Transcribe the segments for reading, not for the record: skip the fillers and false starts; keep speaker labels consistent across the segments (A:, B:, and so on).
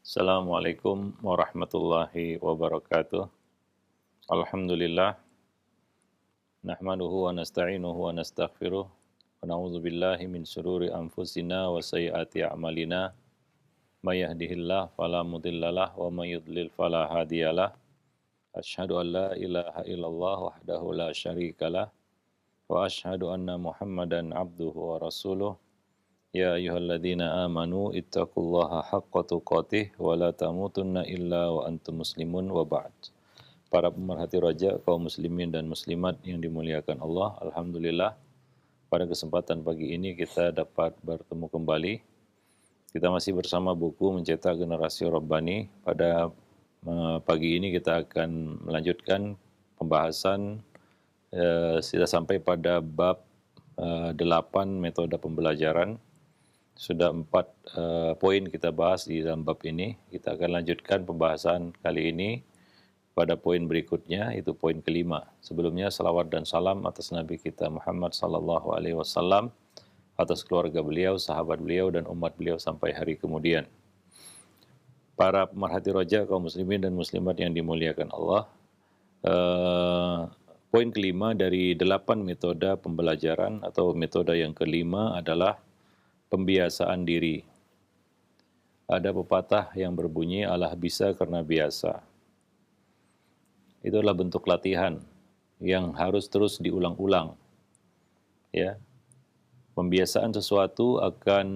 A: Assalamualaikum warahmatullahi wabarakatuh. Alhamdulillah, nahmaduhu wa nasta'inuhu wa nastaghfiruh. Wa na'udzu billahi min syururi anfusina wa sayyiati a'malina. May yahdihillahu fala mudhillalah wa may yudlil fala hadiyalah. Asyhadu an la ilaha illallah wahdahu la syarikalah wa asyhadu anna Muhammadan abduhu wa rasuluh. Ya ayyuhalladzina amanu ittaqullaha haqqa tuqatih wa la tamutunna illa wa antum muslimun wa ba'd. Para pemerhati roja kaum muslimin dan muslimat yang dimuliakan Allah, alhamdulillah pada kesempatan pagi ini kita dapat bertemu kembali. Kita masih bersama buku Mencetak Generasi Rabbani. Pada pagi ini kita akan melanjutkan pembahasan kita sampai pada bab 8 metode pembelajaran. Sudah 4 poin kita bahas di dalam bab ini. Kita akan lanjutkan pembahasan kali ini pada poin berikutnya, itu poin kelima. Sebelumnya salawat dan salam atas Nabi kita Muhammad sallallahu alaihi wasallam, atas keluarga beliau, sahabat beliau, dan umat beliau sampai hari kemudian. Para pemerhati roja kaum muslimin dan muslimat yang dimuliakan Allah, poin kelima dari 8 metode pembelajaran atau metode yang kelima adalah pembiasaan diri. Ada pepatah yang berbunyi, Allah bisa karena biasa. Itu adalah bentuk latihan yang harus terus diulang-ulang. Ya. Pembiasaan sesuatu akan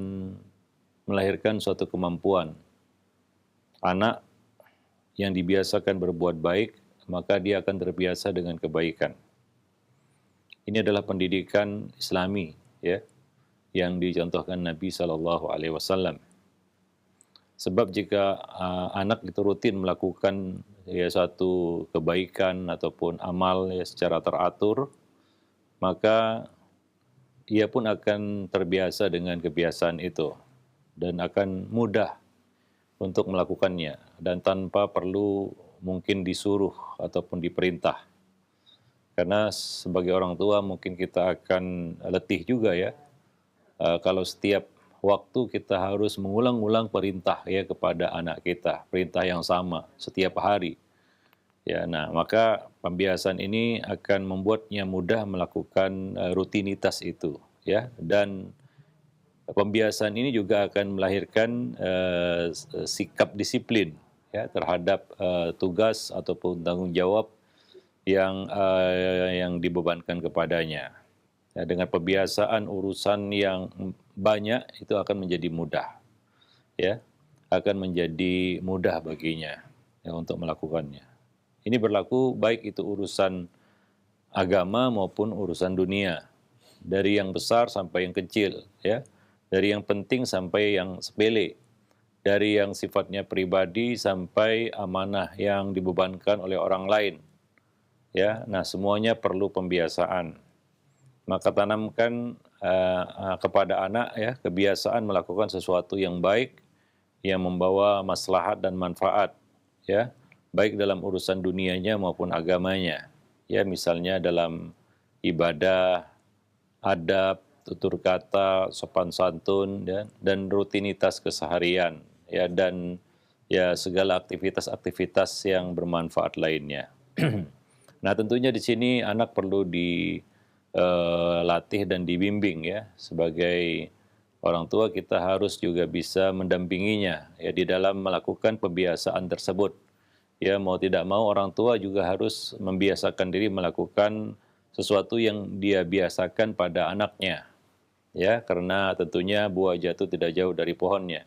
A: melahirkan suatu kemampuan. Anak yang dibiasakan berbuat baik, maka dia akan terbiasa dengan kebaikan. Ini adalah pendidikan Islami, ya, yang dicontohkan Nabi Shallallahu Alaihi Wasallam. Sebab jika anak itu rutin melakukan suatu kebaikan ataupun amal secara teratur, maka ia pun akan terbiasa dengan kebiasaan itu dan akan mudah untuk melakukannya dan tanpa perlu mungkin disuruh ataupun diperintah. Karena sebagai orang tua mungkin kita akan letih juga ya, kalau setiap waktu kita harus mengulang-ulang perintah ya kepada anak kita, perintah yang sama setiap hari. Ya, nah maka pembiasaan ini akan membuatnya mudah melakukan rutinitas itu, ya. Dan pembiasaan ini juga akan melahirkan sikap disiplin ya terhadap tugas ataupun tanggung jawab yang dibebankan kepadanya. Ya, dengan pembiasaan urusan yang banyak itu akan menjadi mudah, ya, akan menjadi mudah baginya ya, untuk melakukannya. Ini berlaku baik itu urusan agama maupun urusan dunia, dari yang besar sampai yang kecil, ya, dari yang penting sampai yang sepele, dari yang sifatnya pribadi sampai amanah yang dibebankan oleh orang lain, ya. Nah, semuanya perlu pembiasaan. Maka tanamkan kepada anak ya kebiasaan melakukan sesuatu yang baik yang membawa maslahat dan manfaat ya, baik dalam urusan dunianya maupun agamanya. Ya, misalnya dalam ibadah, adab, tutur kata, sopan santun ya, dan rutinitas keseharian ya, dan ya segala aktivitas-aktivitas yang bermanfaat lainnya. Nah, tentunya di sini anak perlu latih dan dibimbing ya. Sebagai orang tua kita harus juga bisa mendampinginya ya di dalam melakukan pembiasaan tersebut. Ya, mau tidak mau orang tua juga harus membiasakan diri melakukan sesuatu yang dia biasakan pada anaknya. Ya, karena tentunya buah jatuh tidak jauh dari pohonnya.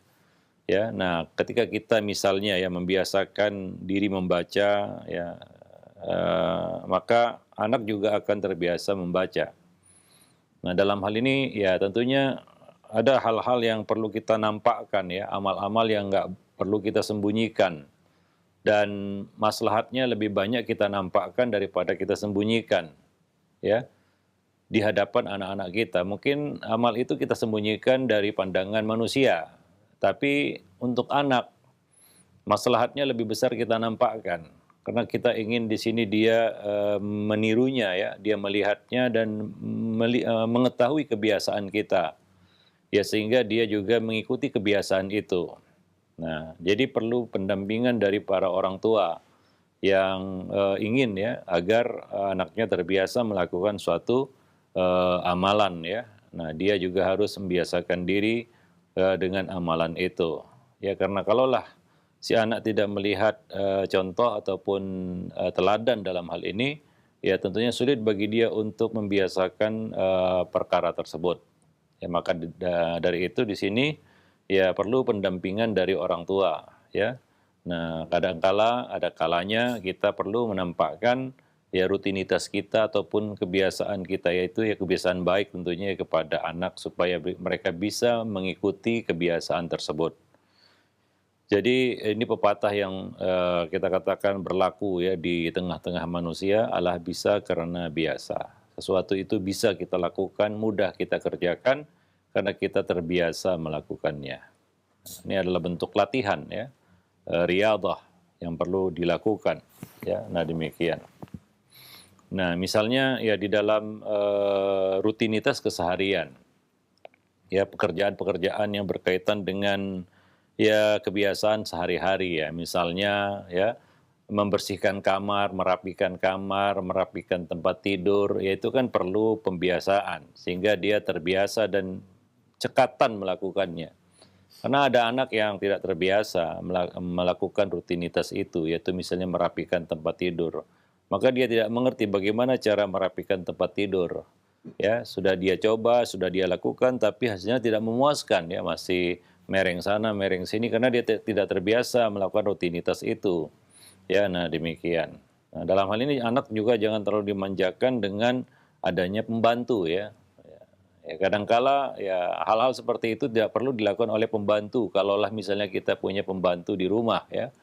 A: Ya, nah ketika kita misalnya ya membiasakan diri membaca ya, maka anak juga akan terbiasa membaca. Nah, dalam hal ini ya tentunya ada hal-hal yang perlu kita nampakkan ya, amal-amal yang nggak perlu kita sembunyikan. Dan maslahatnya lebih banyak kita nampakkan daripada kita sembunyikan. Ya, di hadapan anak-anak kita. Mungkin amal itu kita sembunyikan dari pandangan manusia. Tapi untuk anak, maslahatnya lebih besar kita nampakkan. Karena kita ingin di sini dia menirunya ya, dia melihatnya dan mengetahui kebiasaan kita. Ya, sehingga dia juga mengikuti kebiasaan itu. Nah, jadi perlu pendampingan dari para orang tua yang ingin ya agar anaknya terbiasa melakukan suatu amalan ya. Nah, dia juga harus membiasakan diri dengan amalan itu. Ya, karena kalaulah si anak tidak melihat contoh ataupun teladan dalam hal ini, ya tentunya sulit bagi dia untuk membiasakan perkara tersebut. Ya, maka dari itu di sini ya perlu pendampingan dari orang tua ya. Nah, kadangkala ada kalanya kita perlu menampakkan ya rutinitas kita ataupun kebiasaan kita, yaitu ya kebiasaan baik tentunya kepada anak supaya mereka bisa mengikuti kebiasaan tersebut. Jadi ini pepatah yang kita katakan berlaku ya di tengah-tengah manusia, Allah bisa karena biasa. Sesuatu itu bisa kita lakukan, mudah kita kerjakan karena kita terbiasa melakukannya. Ini adalah bentuk latihan ya, riyadhah yang perlu dilakukan ya. Nah, demikian. Nah, misalnya ya di dalam rutinitas keseharian, ya pekerjaan-pekerjaan yang berkaitan dengan ya kebiasaan sehari-hari ya, misalnya ya membersihkan kamar, merapikan tempat tidur, ya itu kan perlu pembiasaan sehingga dia terbiasa dan cekatan melakukannya. Karena ada anak yang tidak terbiasa melakukan rutinitas itu, yaitu misalnya merapikan tempat tidur. Maka dia tidak mengerti bagaimana cara merapikan tempat tidur. Ya, sudah dia coba, sudah dia lakukan, tapi hasilnya tidak memuaskan. Ya, masih mereng sana, mereng sini, karena dia tidak terbiasa melakukan rutinitas itu. Ya, nah demikian. Nah, dalam hal ini anak juga jangan terlalu dimanjakan dengan adanya pembantu ya. Ya, kadangkala ya hal-hal seperti itu tidak perlu dilakukan oleh pembantu. Kalaulah misalnya kita punya pembantu di rumah ya.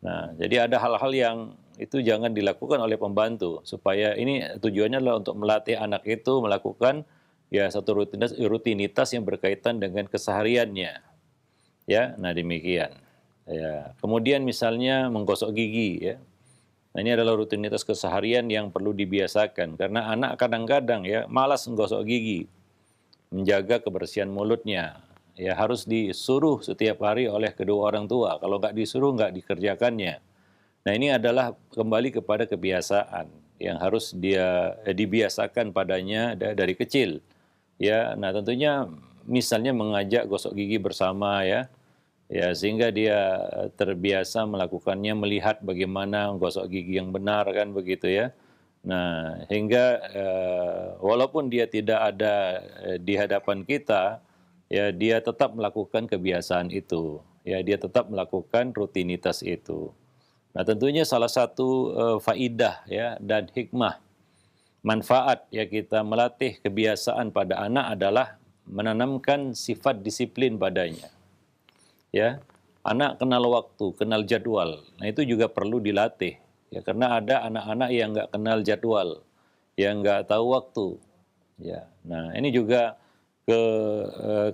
A: Nah, jadi ada hal-hal yang itu jangan dilakukan oleh pembantu supaya ini tujuannya adalah untuk melatih anak itu melakukan ya satu rutinitas yang berkaitan dengan kesehariannya. Ya, nah demikian. Ya, kemudian misalnya menggosok gigi ya. Nah, ini adalah rutinitas keseharian yang perlu dibiasakan karena anak kadang-kadang ya malas menggosok gigi, menjaga kebersihan mulutnya. Ya harus disuruh setiap hari oleh kedua orang tua. Kalau nggak disuruh nggak dikerjakannya. Nah, ini adalah kembali kepada kebiasaan yang harus dia dibiasakan padanya dari kecil. Ya, nah tentunya misalnya mengajak gosok gigi bersama ya. Ya, sehingga dia terbiasa melakukannya, melihat bagaimana gosok gigi yang benar kan begitu ya. Nah, hingga walaupun dia tidak ada di hadapan kita, ya dia tetap melakukan kebiasaan itu. Ya, dia tetap melakukan rutinitas itu. Nah, tentunya salah satu faidah ya dan hikmah manfaat ya kita melatih kebiasaan pada anak adalah menanamkan sifat disiplin padanya. Ya, anak kenal waktu, kenal jadwal. Nah, itu juga perlu dilatih. Ya, karena ada anak-anak yang nggak kenal jadwal, yang nggak tahu waktu. Ya, nah ini juga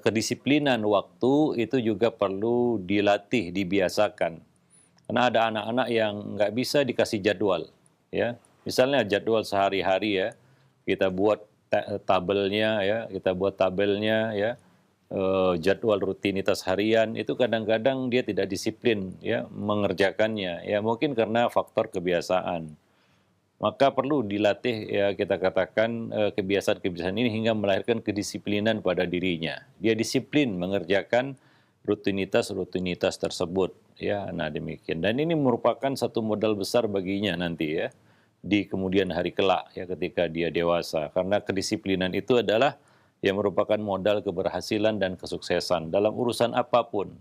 A: kedisiplinan waktu itu juga perlu dilatih, dibiasakan. Karena ada anak-anak yang nggak bisa dikasih jadwal. Ya, misalnya jadwal sehari-hari ya, kita buat tabelnya ya, jadwal rutinitas harian itu kadang-kadang dia tidak disiplin ya mengerjakannya ya mungkin karena faktor kebiasaan. Maka perlu dilatih ya kita katakan kebiasaan-kebiasaan ini hingga melahirkan kedisiplinan pada dirinya. Dia disiplin mengerjakan rutinitas-rutinitas tersebut ya. Nah, demikian. Dan ini merupakan satu modal besar baginya nanti ya di kemudian hari kelak ya ketika dia dewasa. Karena kedisiplinan itu adalah yang merupakan modal keberhasilan dan kesuksesan dalam urusan apapun.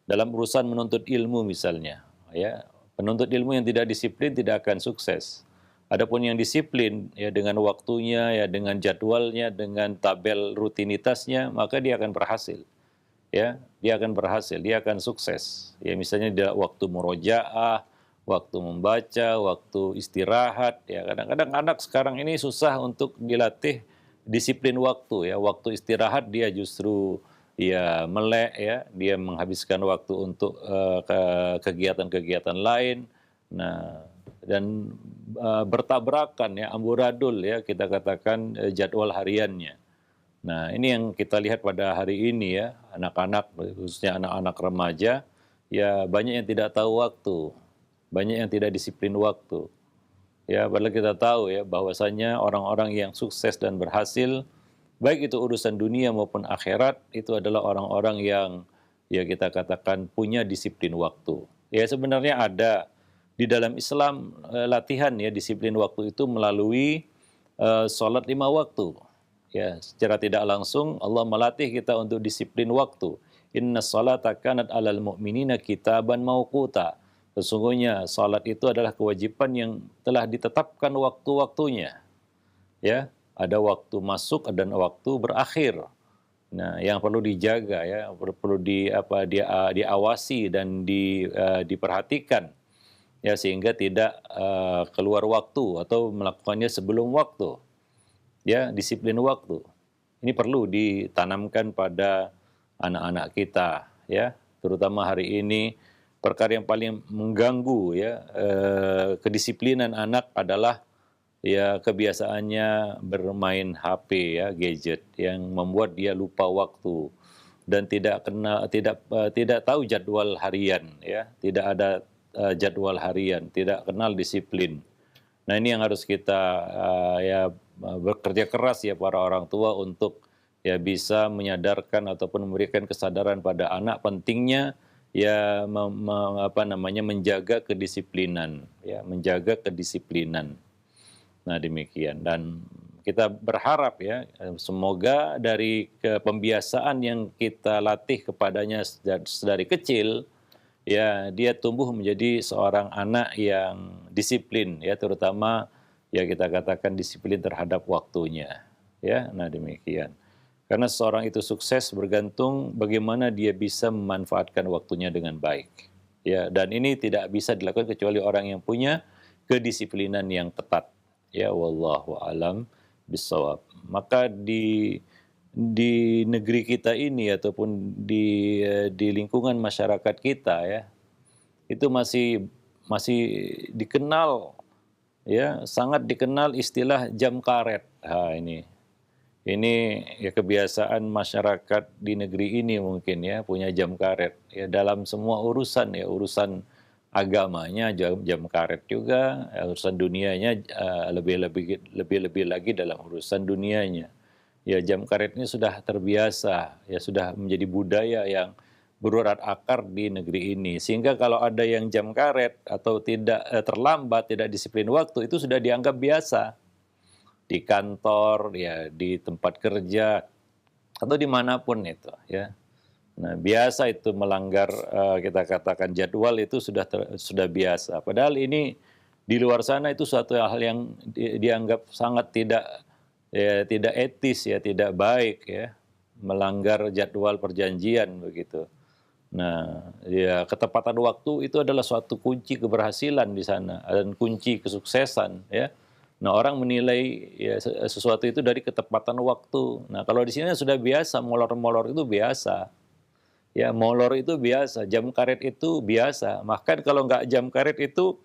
A: Dalam urusan menuntut ilmu misalnya, ya. Penuntut ilmu yang tidak disiplin tidak akan sukses. Adapun yang disiplin ya dengan waktunya, ya dengan jadwalnya, dengan tabel rutinitasnya, maka dia akan berhasil. Ya, dia akan berhasil, dia akan sukses. Ya misalnya di waktu murojaah, waktu membaca, waktu istirahat, ya kadang-kadang anak sekarang ini susah untuk dilatih disiplin waktu ya. Waktu istirahat dia justru ya melek ya, dia menghabiskan waktu untuk kegiatan-kegiatan lain. Nah, dan bertabrakan ya, amburadul ya kita katakan jadwal hariannya. Nah, ini yang kita lihat pada hari ini ya, anak-anak khususnya anak-anak remaja ya banyak yang tidak tahu waktu, banyak yang tidak disiplin waktu. Ya, padahal kita tahu ya bahwasanya orang-orang yang sukses dan berhasil, baik itu urusan dunia maupun akhirat, itu adalah orang-orang yang ya kita katakan punya disiplin waktu. Ya sebenarnya ada di dalam Islam latihan ya disiplin waktu itu melalui sholat 5 waktu. Ya, secara tidak langsung Allah melatih kita untuk disiplin waktu. Inna salata kanat alal mu'minina kitaban mauquta. Sesungguhnya salat itu adalah kewajiban yang telah ditetapkan waktu-waktunya. Ya, ada waktu masuk dan waktu berakhir. Nah, yang perlu dijaga ya, perlu diawasi dan diperhatikan ya sehingga tidak keluar waktu atau melakukannya sebelum waktu. Ya, disiplin waktu. Ini perlu ditanamkan pada anak-anak kita ya, terutama hari ini perkara yang paling mengganggu ya kedisiplinan anak adalah ya kebiasaannya bermain HP ya, gadget yang membuat dia lupa waktu dan tidak tahu jadwal harian ya, tidak ada jadwal harian, tidak kenal disiplin. Nah, ini yang harus kita bekerja keras ya para orang tua untuk ya bisa menyadarkan ataupun memberikan kesadaran pada anak pentingnya ya menjaga kedisiplinan ya, menjaga kedisiplinan. Nah, demikian dan kita berharap ya semoga dari pembiasaan yang kita latih kepadanya dari kecil ya dia tumbuh menjadi seorang anak yang disiplin ya, terutama ya kita katakan disiplin terhadap waktunya ya. Nah, demikian. Karena seorang itu sukses bergantung bagaimana dia bisa memanfaatkan waktunya dengan baik. Ya, dan ini tidak bisa dilakukan kecuali orang yang punya kedisiplinan yang ketat. Ya, wallahu alam bisawab. Maka di negeri kita ini ataupun di lingkungan masyarakat kita ya, itu masih dikenal ya, sangat dikenal istilah jam karet. Nah, ini ya kebiasaan masyarakat di negeri ini mungkin ya punya jam karet ya dalam semua urusan ya, urusan agamanya jam karet juga, urusan dunianya lebih lagi dalam urusan dunianya. Ya jam karet ini sudah terbiasa, ya sudah menjadi budaya yang berurat akar di negeri ini. Sehingga kalau ada yang jam karet atau tidak terlambat, tidak disiplin waktu, itu sudah dianggap biasa. Di kantor, ya di tempat kerja, atau dimanapun itu. Ya. Nah, biasa itu melanggar kita katakan jadwal itu sudah biasa. Padahal ini di luar sana itu suatu hal yang dianggap sangat tidak etis ya, tidak baik ya, melanggar jadwal perjanjian begitu. Nah, ya ketepatan waktu itu adalah suatu kunci keberhasilan di sana dan kunci kesuksesan ya. Nah, orang menilai ya sesuatu itu dari ketepatan waktu. Nah, kalau di sini sudah biasa, molor-molor itu biasa. Ya, molor itu biasa, jam karet itu biasa. Bahkan kalau nggak jam karet itu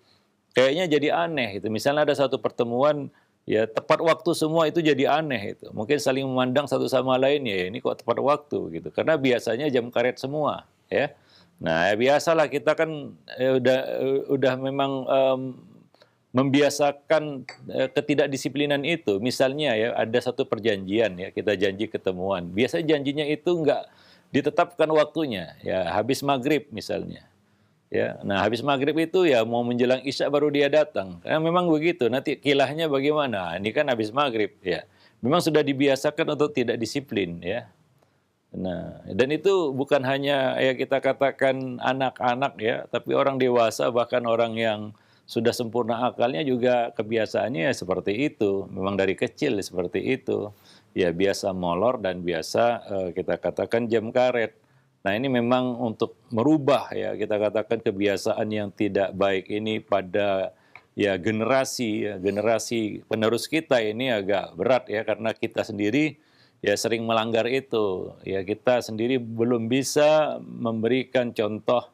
A: kayaknya jadi aneh itu. Misalnya ada satu pertemuan ya tepat waktu semua itu jadi aneh itu. Mungkin saling memandang satu sama lain ya ini kok tepat waktu gitu. Karena biasanya jam karet semua ya. Nah, ya biasalah kita kan udah memang membiasakan ketidakdisiplinan itu. Misalnya ya ada satu perjanjian ya, kita janji ketemuan. Biasanya janjinya itu nggak ditetapkan waktunya, ya habis maghrib misalnya. Ya, nah habis maghrib itu ya mau menjelang isya baru dia datang. Karena memang begitu. Nanti kilahnya bagaimana? Ini kan habis maghrib, ya. Memang sudah dibiasakan untuk tidak disiplin, ya. Nah, dan itu bukan hanya ya kita katakan anak-anak ya, tapi orang dewasa bahkan orang yang sudah sempurna akalnya juga kebiasaannya ya seperti itu. Memang dari kecil seperti itu. Ya biasa molor dan biasa kita katakan jam karet. Nah, ini memang untuk merubah ya kita katakan kebiasaan yang tidak baik ini pada ya generasi penerus kita ini agak berat ya karena kita sendiri ya sering melanggar itu. Ya kita sendiri belum bisa memberikan contoh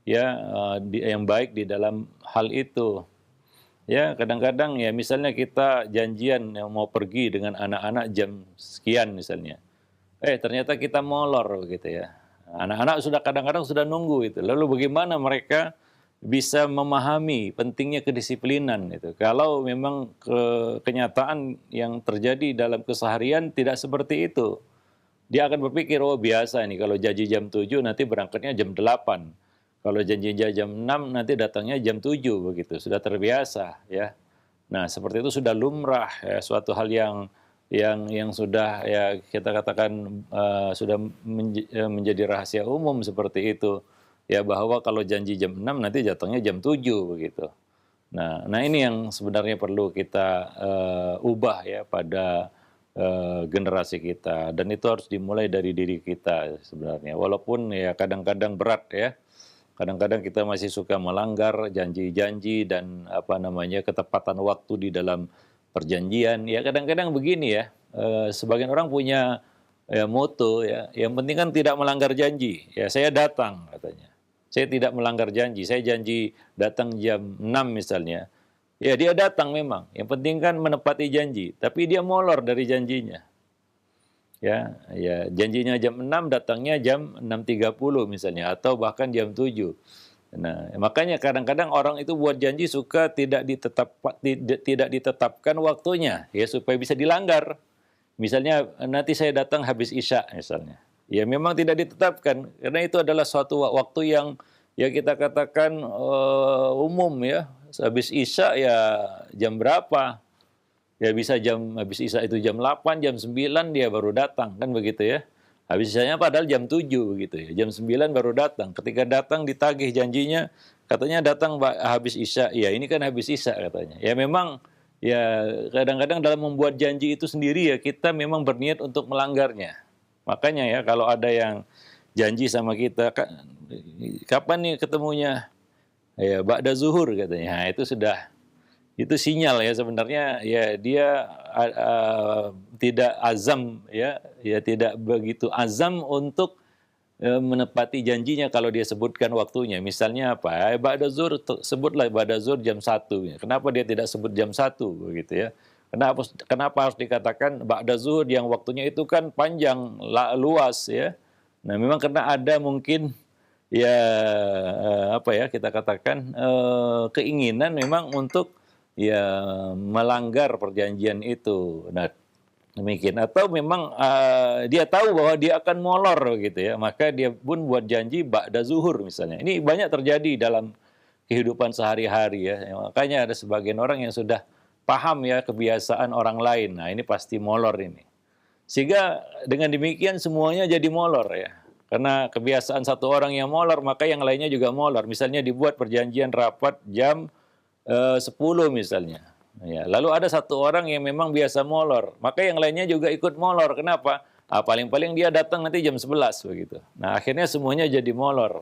A: ya yang baik di dalam hal itu. Ya, kadang-kadang ya misalnya kita janjian yang mau pergi dengan anak-anak jam sekian misalnya. Ternyata kita molor gitu ya. Anak-anak sudah kadang-kadang sudah nunggu itu. Lalu bagaimana mereka bisa memahami pentingnya kedisiplinan itu. Kalau memang kenyataan yang terjadi dalam keseharian tidak seperti itu. Dia akan berpikir, oh biasa nih kalau janji jam 7 nanti berangkatnya jam 8. Kalau janjinya jam 6 nanti datangnya jam 7 begitu. Sudah terbiasa ya. Nah, seperti itu sudah lumrah ya, suatu hal yang sudah ya kita katakan sudah menjadi rahasia umum seperti itu. Ya bahwa kalau janji jam 6 nanti datangnya jam 7 begitu. Nah ini yang sebenarnya perlu kita ubah ya pada generasi kita, dan itu harus dimulai dari diri kita sebenarnya. Walaupun ya kadang-kadang berat ya. Kadang-kadang kita masih suka melanggar janji-janji dan apa namanya ketepatan waktu di dalam perjanjian. Ya kadang-kadang begini ya, sebagian orang punya ya, moto ya, yang penting kan tidak melanggar janji. Ya saya datang katanya. Saya tidak melanggar janji. Saya janji datang jam 6 misalnya. Ya dia datang memang. Yang penting kan menepati janji. Tapi dia molor dari janjinya. Ya, janjinya jam 6, datangnya jam 6.30 misalnya, atau bahkan jam 7. Nah, makanya kadang-kadang orang itu buat janji suka tidak ditetapkan waktunya, ya supaya bisa dilanggar. Misalnya nanti saya datang habis Isya misalnya. Ya memang tidak ditetapkan, karena itu adalah suatu waktu yang ya kita katakan umum ya. Habis Isya ya jam berapa? Ya bisa habis Isya itu jam 8, jam 9 dia baru datang, kan begitu ya. Habis Isyanya padahal jam 7 begitu ya. Jam 9 baru datang. Ketika datang ditagih janjinya, katanya datang habis Isya. Ya ini kan habis Isya katanya. Ya memang ya kadang-kadang dalam membuat janji itu sendiri ya kita memang berniat untuk melanggarnya. Makanya ya kalau ada yang janji sama kita, kapan nih ketemunya? Ya ba'da zuhur katanya. Nah, itu sinyal ya sebenarnya ya dia tidak azam ya tidak begitu azam untuk menepati janjinya kalau dia sebutkan waktunya. Misalnya apa? Ba'da zuhur, sebutlah ba'da zuhur jam 1. Kenapa dia tidak sebut jam 1 begitu ya? Kenapa harus dikatakan ba'da zuhur yang waktunya itu kan panjang, luas ya. Nah, memang karena ada mungkin ya apa ya kita katakan keinginan memang untuk ya melanggar perjanjian itu. Nah, demikian. Atau memang dia tahu bahwa dia akan molor gitu ya, maka dia pun buat janji ba'da zuhur misalnya. Ini banyak terjadi dalam kehidupan sehari-hari ya. Makanya ada sebagian orang yang sudah paham ya kebiasaan orang lain. Nah, ini pasti molor ini. Sehingga dengan demikian semuanya jadi molor ya. Karena kebiasaan satu orang yang molor, maka yang lainnya juga molor. Misalnya dibuat perjanjian rapat jam 10 misalnya. Ya, lalu ada satu orang yang memang biasa molor, maka yang lainnya juga ikut molor. Kenapa? Paling-paling dia datang nanti jam 11 begitu. Nah, akhirnya semuanya jadi molor.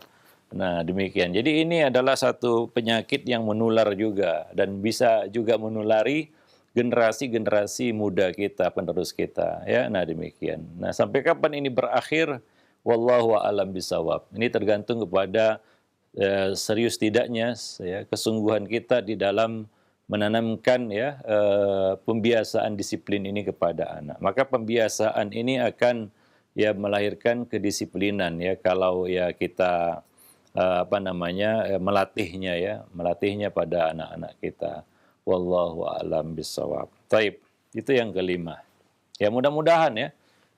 A: Nah, demikian. Jadi ini adalah satu penyakit yang menular juga dan bisa juga menulari generasi-generasi muda kita, penerus kita, ya. Nah, demikian. Nah, sampai kapan ini berakhir? Wallahu a'lam bishawab. Ini tergantung kepada serius tidaknya ya, kesungguhan kita di dalam menanamkan ya pembiasaan disiplin ini kepada anak. Maka pembiasaan ini akan ya melahirkan kedisiplinan ya kalau ya kita apa namanya melatihnya pada anak-anak kita. Wallahu a'lam bishawab. Taib. Itu yang kelima. Ya mudah-mudahan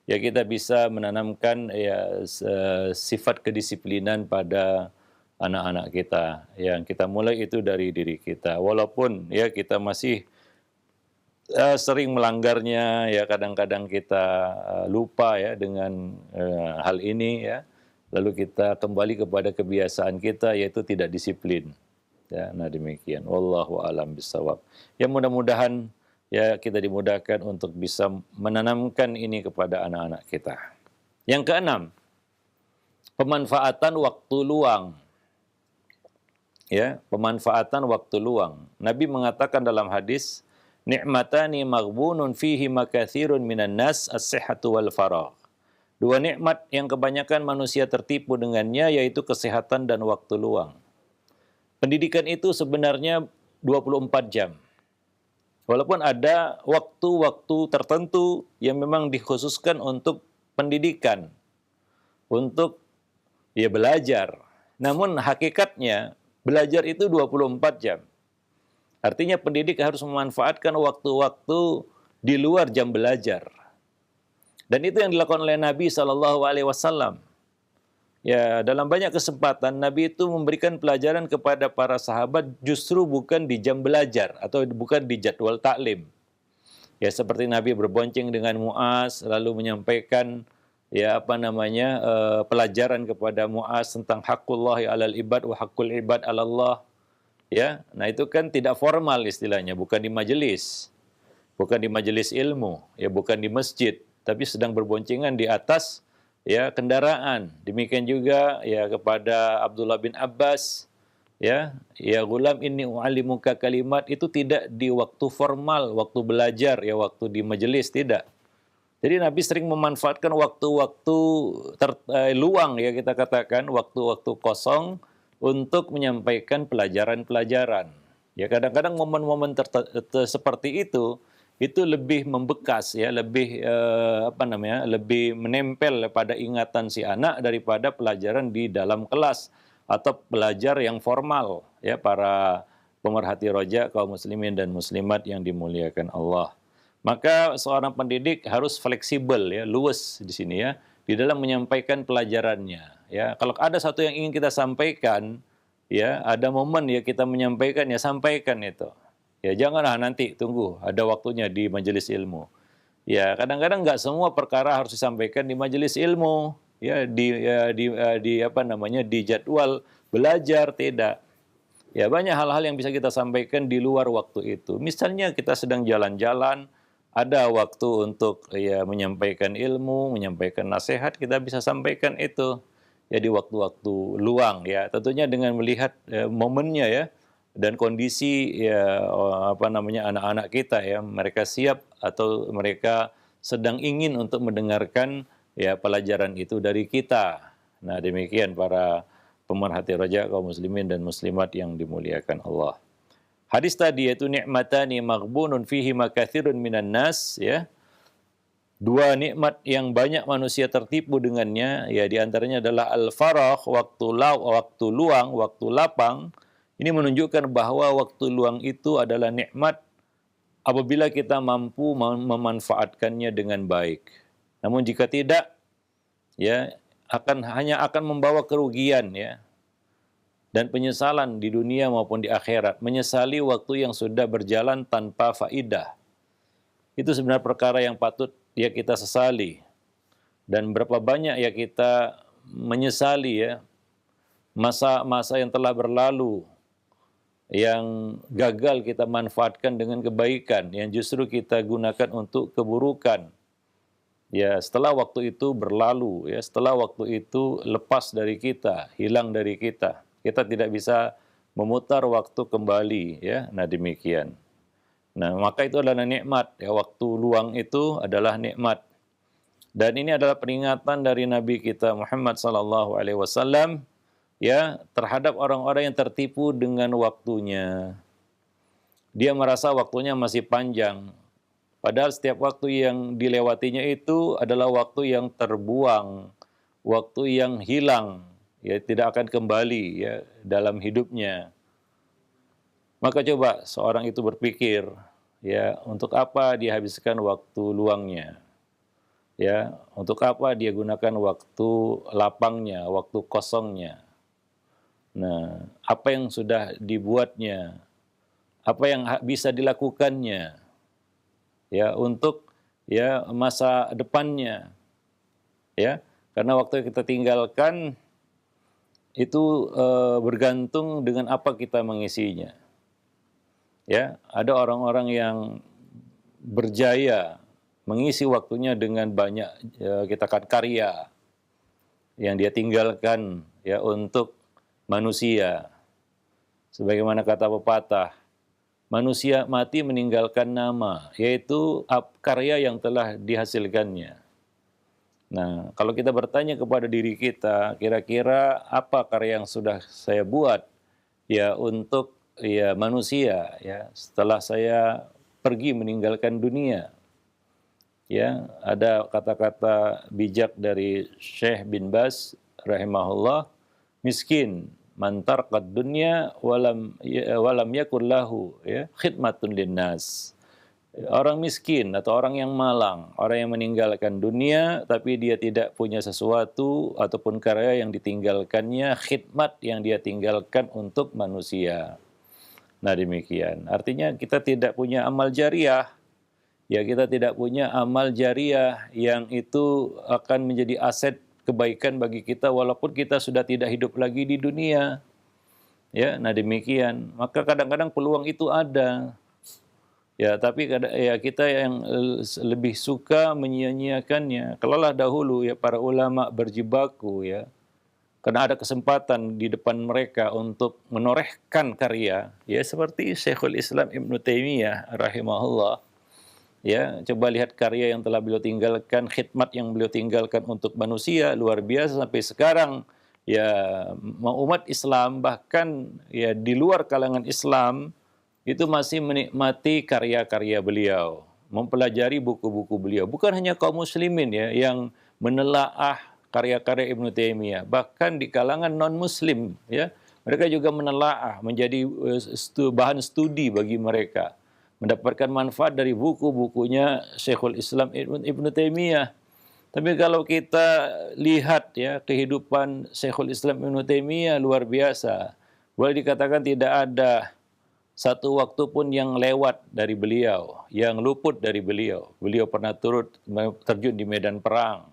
A: ya kita bisa menanamkan ya sifat kedisiplinan pada anak-anak kita. Yang kita mulai itu dari diri kita. Walaupun ya kita masih sering melanggarnya, ya kadang-kadang kita lupa ya dengan hal ini ya. Lalu kita kembali kepada kebiasaan kita yaitu tidak disiplin. Ya, nah demikian. Wallahu a'lam bishawab. Ya mudah-mudahan ya kita dimudahkan untuk bisa menanamkan ini kepada anak-anak kita. Yang keenam, pemanfaatan waktu luang. Ya, pemanfaatan waktu luang. Nabi mengatakan dalam hadis, "Ni'matani maghbunun fihi makatsirun minan nas as-sihhatu wal faragh." Dua nikmat yang kebanyakan manusia tertipu dengannya yaitu kesehatan dan waktu luang. Pendidikan itu sebenarnya 24 jam. Walaupun ada waktu-waktu tertentu yang memang dikhususkan untuk pendidikan, untuk ya belajar. Namun hakikatnya belajar itu 24 jam. Artinya pendidik harus memanfaatkan waktu-waktu di luar jam belajar. Dan itu yang dilakukan oleh Nabi SAW. Ya, dalam banyak kesempatan Nabi itu memberikan pelajaran kepada para sahabat justru bukan di jam belajar atau bukan di jadwal taklim. Ya, seperti Nabi berbonceng dengan Muaz lalu menyampaikan pelajaran kepada Muaz tentang haqqullah 'alal ibad wa haqqul ibad 'alallah. Ya, nah itu kan tidak formal istilahnya, bukan di majelis. Bukan di majelis ilmu, ya bukan di masjid, tapi sedang berboncengan di atas kendaraan. Demikian juga ya kepada Abdullah bin Abbas, ya gulam inni u'allimuka kalimat, itu tidak di waktu formal, waktu belajar, ya waktu di majelis, tidak. Jadi Nabi sering memanfaatkan waktu-waktu luang, ya kita katakan waktu-waktu kosong untuk menyampaikan pelajaran-pelajaran. Ya kadang-kadang momen-momen seperti itu lebih membekas, ya lebih lebih menempel pada ingatan si anak daripada pelajaran di dalam kelas atau belajar yang formal, ya para pemerhati roja kaum muslimin dan muslimat yang dimuliakan Allah. Maka seorang pendidik harus fleksibel, ya luwes di sini, ya di dalam menyampaikan pelajarannya. Ya kalau ada satu yang ingin kita sampaikan, ya ada momen ya kita menyampaikan, ya sampaikan itu. Ya janganlah nanti tunggu ada waktunya di majelis ilmu. Ya kadang-kadang nggak semua perkara harus disampaikan di majelis ilmu. Ya di jadwal belajar, tidak. Ya banyak hal-hal yang bisa kita sampaikan di luar waktu itu. Misalnya kita sedang jalan-jalan, ada waktu untuk ya menyampaikan ilmu, menyampaikan nasihat, kita bisa sampaikan itu ya di waktu-waktu luang, ya tentunya dengan melihat momennya, ya dan kondisi anak-anak kita, ya mereka siap atau mereka sedang ingin untuk mendengarkan ya pelajaran itu dari kita. Nah demikian para pemerhati roja kaum muslimin dan muslimat yang dimuliakan Allah. Hadis tadi yaitu ni'matani maghbunun fihi makathirun minan nas, ya. Dua nikmat yang banyak manusia tertipu dengannya, ya diantaranya adalah al-faragh, waktu luang, waktu lapang. Ini menunjukkan bahwa waktu luang itu adalah nikmat apabila kita mampu memanfaatkannya dengan baik. Namun jika tidak, ya hanya akan membawa kerugian, ya dan penyesalan di dunia maupun di akhirat. Menyesali waktu yang sudah berjalan tanpa faidah. Itu sebenarnya perkara yang patut ya kita sesali. Dan berapa banyak ya kita menyesali, ya masa-masa yang telah berlalu yang gagal kita manfaatkan dengan kebaikan, yang justru kita gunakan untuk keburukan. Ya setelah waktu itu berlalu, ya setelah waktu itu lepas dari kita, hilang dari kita. Kita tidak bisa memutar waktu kembali, ya. Nah demikian. Nah maka itu adalah nikmat, ya waktu luang itu adalah nikmat. Dan ini adalah peringatan dari Nabi kita Muhammad SAW, ya terhadap orang-orang yang tertipu dengan waktunya. Dia merasa waktunya masih panjang, padahal setiap waktu yang dilewatinya itu adalah waktu yang terbuang, waktu yang hilang, ya tidak akan kembali ya dalam hidupnya. Maka coba seorang itu berpikir, ya untuk apa dia habiskan waktu luangnya? Ya, untuk apa dia gunakan waktu lapangnya, waktu kosongnya? Nah, apa yang sudah dibuatnya? Apa yang bisa dilakukannya? Ya, untuk ya masa depannya. Ya, karena waktu yang kita tinggalkan itu bergantung dengan apa kita mengisinya. Ya, ada orang-orang yang berjaya mengisi waktunya dengan banyak kita katakan karya yang dia tinggalkan ya untuk manusia. Sebagaimana kata pepatah, manusia mati meninggalkan nama, yaitu karya yang telah dihasilkannya. Nah, kalau kita bertanya kepada diri kita, kira-kira apa karya yang sudah saya buat ya untuk ya manusia ya setelah saya pergi meninggalkan dunia. Ya, ada kata-kata bijak dari Syekh bin Baz rahimahullah, miskin man tarqad dunya walam yakul lahu ya khidmatun linnas. Orang miskin atau orang yang malang, orang yang meninggalkan dunia tapi dia tidak punya sesuatu ataupun karya yang ditinggalkannya, khidmat yang dia tinggalkan untuk manusia. Nah demikian, artinya kita tidak punya amal jariah, ya kita tidak punya amal jariah yang itu akan menjadi aset kebaikan bagi kita walaupun kita sudah tidak hidup lagi di dunia. Ya, nah demikian. Maka kadang-kadang peluang itu ada. Ya, tapi ya kita yang lebih suka menyia-nyiakannya. Kalaulah dahulu ya para ulama berjibaku ya, karena ada kesempatan di depan mereka untuk menorehkan karya, ya seperti Syekhul Islam Ibnu Taimiyah rahimahullah. Ya, coba lihat karya yang telah beliau tinggalkan, khidmat yang beliau tinggalkan untuk manusia luar biasa sampai sekarang. Ya, umat Islam bahkan ya di luar kalangan Islam itu masih menikmati karya-karya beliau, mempelajari buku-buku beliau. Bukan hanya kaum muslimin ya yang menelaah karya-karya Ibnu Taimiyah, bahkan di kalangan non-muslim ya, mereka juga menelaah, menjadi bahan studi bagi mereka, mendapatkan manfaat dari buku-bukunya Syekhul Islam Ibnu Taimiyah. Tapi kalau kita lihat ya kehidupan Syekhul Islam Ibnu Taimiyah luar biasa. Boleh dikatakan tidak ada satu waktu pun yang lewat dari beliau, yang luput dari beliau. Beliau pernah turut terjun di medan perang.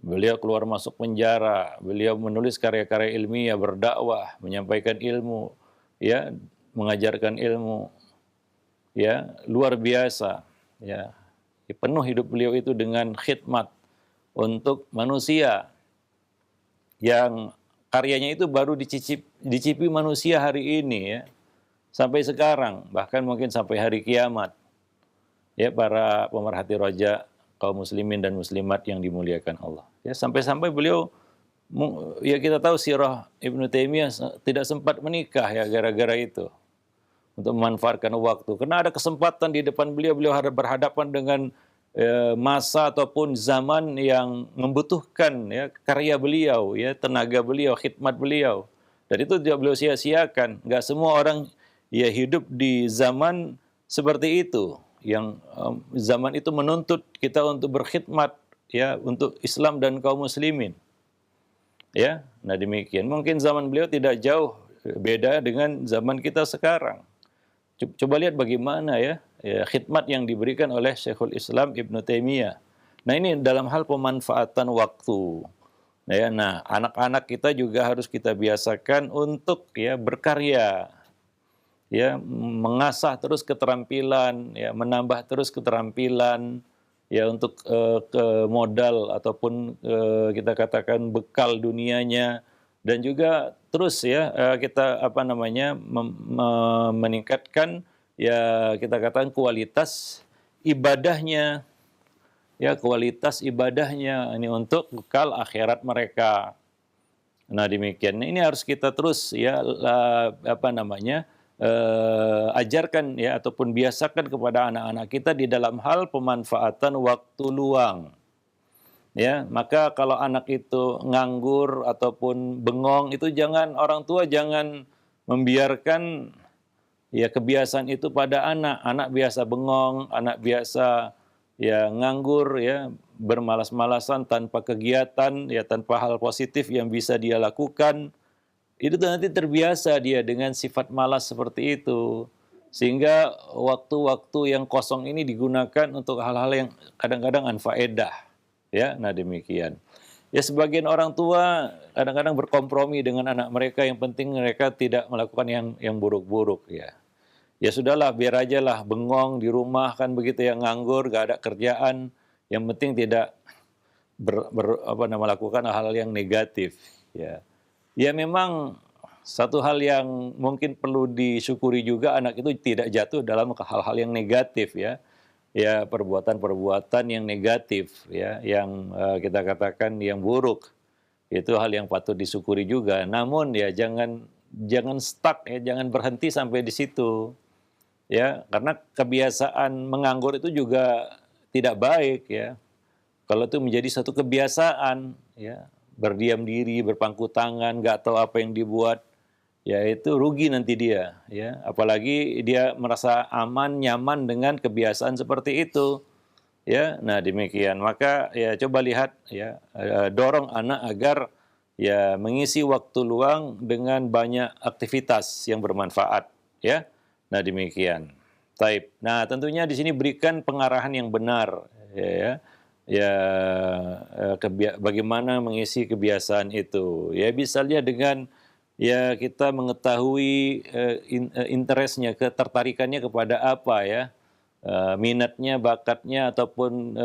A: Beliau keluar masuk penjara. Beliau menulis karya-karya ilmiah, berdakwah, menyampaikan ilmu, ya, mengajarkan ilmu, ya, luar biasa. Ya, penuh hidup beliau itu dengan khidmat untuk manusia yang karyanya itu baru dicipi manusia hari ini ya. Sampai sekarang, bahkan mungkin sampai hari kiamat. Ya, para pemerhati roja kaum muslimin dan muslimat yang dimuliakan Allah. Ya, sampai-sampai beliau, ya kita tahu sirah Ibnu Taimiyah tidak sempat menikah ya gara-gara itu. Untuk memanfaatkan waktu. Karena ada kesempatan di depan beliau, beliau berhadapan dengan masa ataupun zaman yang membutuhkan ya karya beliau, ya tenaga beliau, khidmat beliau. Dan itu tidak beliau sia-siakan. Nggak semua orang ya hidup di zaman seperti itu, yang zaman itu menuntut kita untuk berkhidmat ya untuk Islam dan kaum muslimin. Ya, nah demikian. Mungkin zaman beliau tidak jauh beda dengan zaman kita sekarang. Coba lihat bagaimana ya khidmat yang diberikan oleh Syekhul Islam Ibnu Taimiyah. Nah ini dalam hal pemanfaatan waktu. Nah anak-anak kita juga harus kita biasakan untuk ya berkarya, ya mengasah terus keterampilan, ya menambah terus keterampilan, ya untuk ke modal ataupun kita katakan bekal dunianya, dan juga terus ya kita meningkatkan ya kita katakan kualitas ibadahnya, ya kualitas ibadahnya ini untuk bekal akhirat mereka. Nah demikian, ini harus kita terus ya ajarkan ya ataupun biasakan kepada anak-anak kita di dalam hal pemanfaatan waktu luang. Ya, maka kalau anak itu nganggur ataupun bengong itu orang tua jangan membiarkan ya kebiasaan itu pada anak. Anak biasa bengong, anak biasa ya nganggur ya, bermalas-malasan tanpa kegiatan ya, tanpa hal positif yang bisa dia lakukan. Itu nanti terbiasa dia dengan sifat malas seperti itu. Sehingga waktu-waktu yang kosong ini digunakan untuk hal-hal yang kadang-kadang anfaedah. Ya, nah demikian. Ya sebagian orang tua kadang-kadang berkompromi dengan anak mereka, yang penting mereka tidak melakukan yang buruk-buruk ya. Ya sudahlah, biar aja lah bengong di rumah kan begitu, yang nganggur, gak ada kerjaan. Yang penting tidak melakukan hal-hal yang negatif ya. Ya memang satu hal yang mungkin perlu disyukuri juga, anak itu tidak jatuh dalam hal-hal yang negatif ya. Ya perbuatan-perbuatan yang negatif ya, yang kita katakan yang buruk. Itu hal yang patut disyukuri juga. Namun ya jangan stuck ya, jangan berhenti sampai di situ. Ya, karena kebiasaan menganggur itu juga tidak baik ya. Kalau itu menjadi satu kebiasaan ya, berdiam diri, berpangku tangan, nggak tahu apa yang dibuat, ya itu rugi nanti dia, ya. Apalagi dia merasa aman, nyaman dengan kebiasaan seperti itu, ya. Nah, demikian. Maka ya coba lihat ya, dorong anak agar ya mengisi waktu luang dengan banyak aktivitas yang bermanfaat, ya. Nah, demikian. Taib. Nah, tentunya di sini berikan pengarahan yang benar, ya. Ya, bagaimana mengisi kebiasaan itu. Ya, misalnya dengan ya kita mengetahui interestnya, ketertarikannya kepada apa ya, minatnya, bakatnya ataupun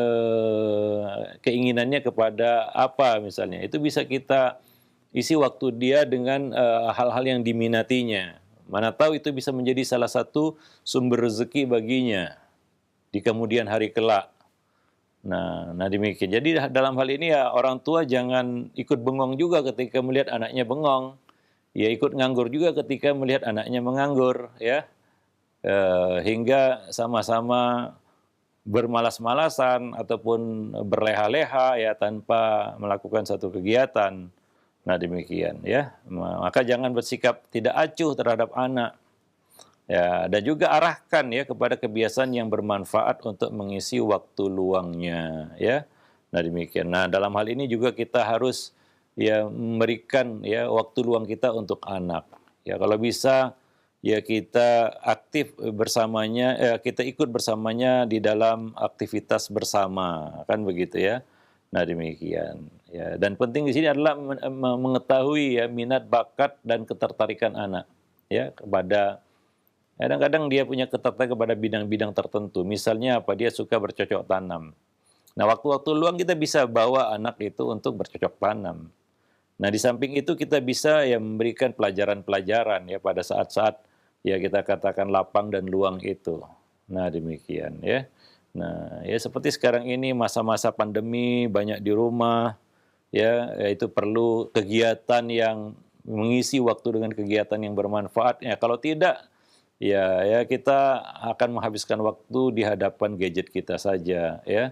A: keinginannya kepada apa misalnya. Itu bisa kita isi waktu dia dengan hal-hal yang diminatinya. Mana tahu itu bisa menjadi salah satu sumber rezeki baginya di kemudian hari kelak. Nah demikian. Jadi dalam hal ini ya orang tua jangan ikut bengong juga ketika melihat anaknya bengong. Ya ikut nganggur juga ketika melihat anaknya menganggur, ya. Hingga sama-sama bermalas-malasan ataupun berleha-leha ya tanpa melakukan satu kegiatan. Nah demikian ya. Maka jangan bersikap tidak acuh terhadap anak. Ya, dan juga arahkan ya kepada kebiasaan yang bermanfaat untuk mengisi waktu luangnya, ya. Nah, demikian. Nah, dalam hal ini juga kita harus ya memberikan ya waktu luang kita untuk anak. Ya, kalau bisa ya kita aktif bersamanya, kita ikut bersamanya di dalam aktivitas bersama, kan begitu ya. Nah, demikian. Ya, dan penting di sini adalah mengetahui ya minat, bakat dan ketertarikan anak ya kepada. Kadang-kadang dia punya ketertarikan kepada bidang-bidang tertentu. Misalnya apa? Dia suka bercocok tanam. Nah, waktu-waktu luang kita bisa bawa anak itu untuk bercocok tanam. Nah, di samping itu kita bisa ya memberikan pelajaran-pelajaran ya pada saat-saat ya kita katakan lapang dan luang itu. Nah, demikian ya. Nah, ya seperti sekarang ini masa-masa pandemi, banyak di rumah, ya itu perlu kegiatan yang mengisi waktu dengan kegiatan yang bermanfaat. Ya, kalau tidak, ya kita akan menghabiskan waktu di hadapan gadget kita saja, ya.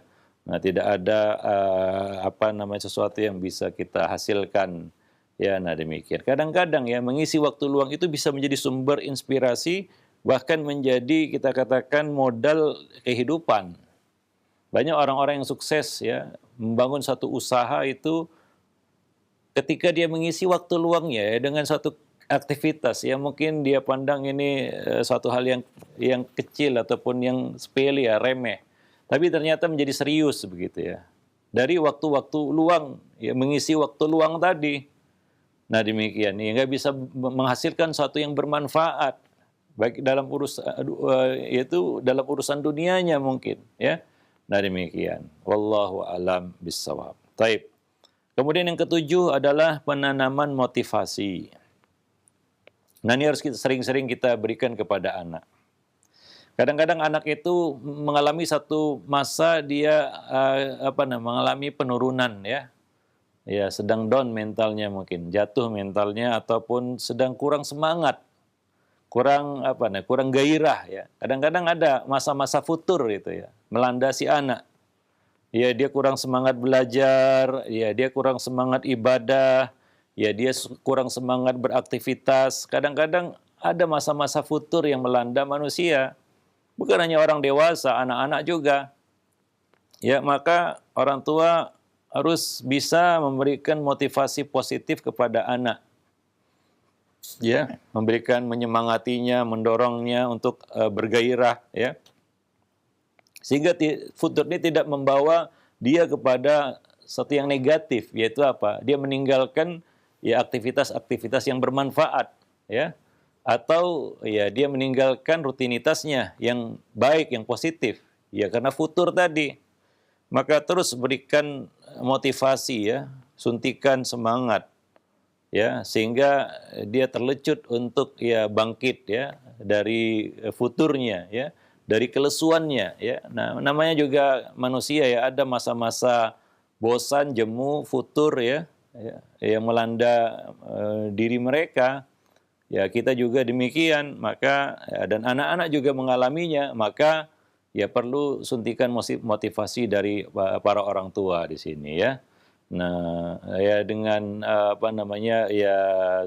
A: Nah, tidak ada sesuatu yang bisa kita hasilkan. Ya, nah demikian. Kadang-kadang ya mengisi waktu luang itu bisa menjadi sumber inspirasi, bahkan menjadi kita katakan modal kehidupan. Banyak orang-orang yang sukses ya membangun satu usaha itu ketika dia mengisi waktu luangnya ya dengan satu aktivitas yang mungkin dia pandang ini suatu hal yang kecil ataupun yang sepele ya remeh, tapi ternyata menjadi serius begitu ya. Dari waktu-waktu luang ya mengisi waktu luang tadi. Nah demikian ya nggak bisa menghasilkan sesuatu yang bermanfaat baik dalam yaitu dalam urusan dunianya mungkin ya. Nah demikian. Wallahu alam bissawab. Taib. Kemudian yang ketujuh adalah penanaman motivasi. Nah ini harus sering-sering kita berikan kepada anak. Kadang-kadang anak itu mengalami satu masa dia mengalami penurunan ya. Ya, sedang down mentalnya mungkin, jatuh mentalnya ataupun sedang kurang semangat. Kurang gairah ya. Kadang-kadang ada masa-masa futur gitu ya, melanda si anak. Ya, dia kurang semangat belajar, ya dia kurang semangat ibadah, ya dia kurang semangat beraktivitas. Kadang-kadang ada masa-masa futur yang melanda manusia. Bukan hanya orang dewasa, anak-anak juga. Ya, maka orang tua harus bisa memberikan motivasi positif kepada anak. Ya, memberikan menyemangatinya, mendorongnya untuk bergairah ya. Sehingga futur ini tidak membawa dia kepada sesuatu yang negatif, yaitu apa? Dia meninggalkan ya aktivitas-aktivitas yang bermanfaat, ya. Atau ya dia meninggalkan rutinitasnya yang baik, yang positif. Ya karena futur tadi. Maka terus berikan motivasi ya, suntikan semangat ya sehingga dia terlecut untuk ya bangkit ya dari futurnya ya, dari kelesuannya ya. Nah, namanya juga manusia ya, ada masa-masa bosan, jemu, futur ya, yang melanda diri mereka. Ya, kita juga demikian, maka ya, dan anak-anak juga mengalaminya, maka ya perlu suntikan motivasi dari para orang tua di sini ya. Nah, ya dengan apa namanya, ya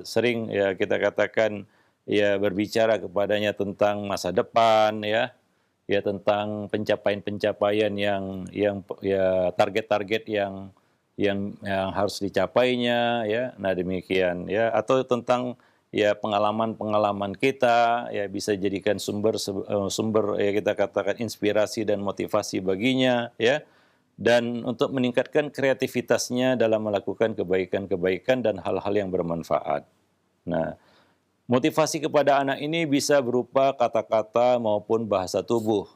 A: sering ya kita katakan ya berbicara kepadanya tentang masa depan ya, ya tentang pencapaian-pencapaian yang ya target-target yang harus dicapainya ya. Nah, demikian ya atau tentang ya pengalaman-pengalaman kita ya bisa jadikan sumber ya kita katakan inspirasi dan motivasi baginya ya dan untuk meningkatkan kreativitasnya dalam melakukan kebaikan-kebaikan dan hal-hal yang bermanfaat. Nah, motivasi kepada anak ini bisa berupa kata-kata maupun bahasa tubuh.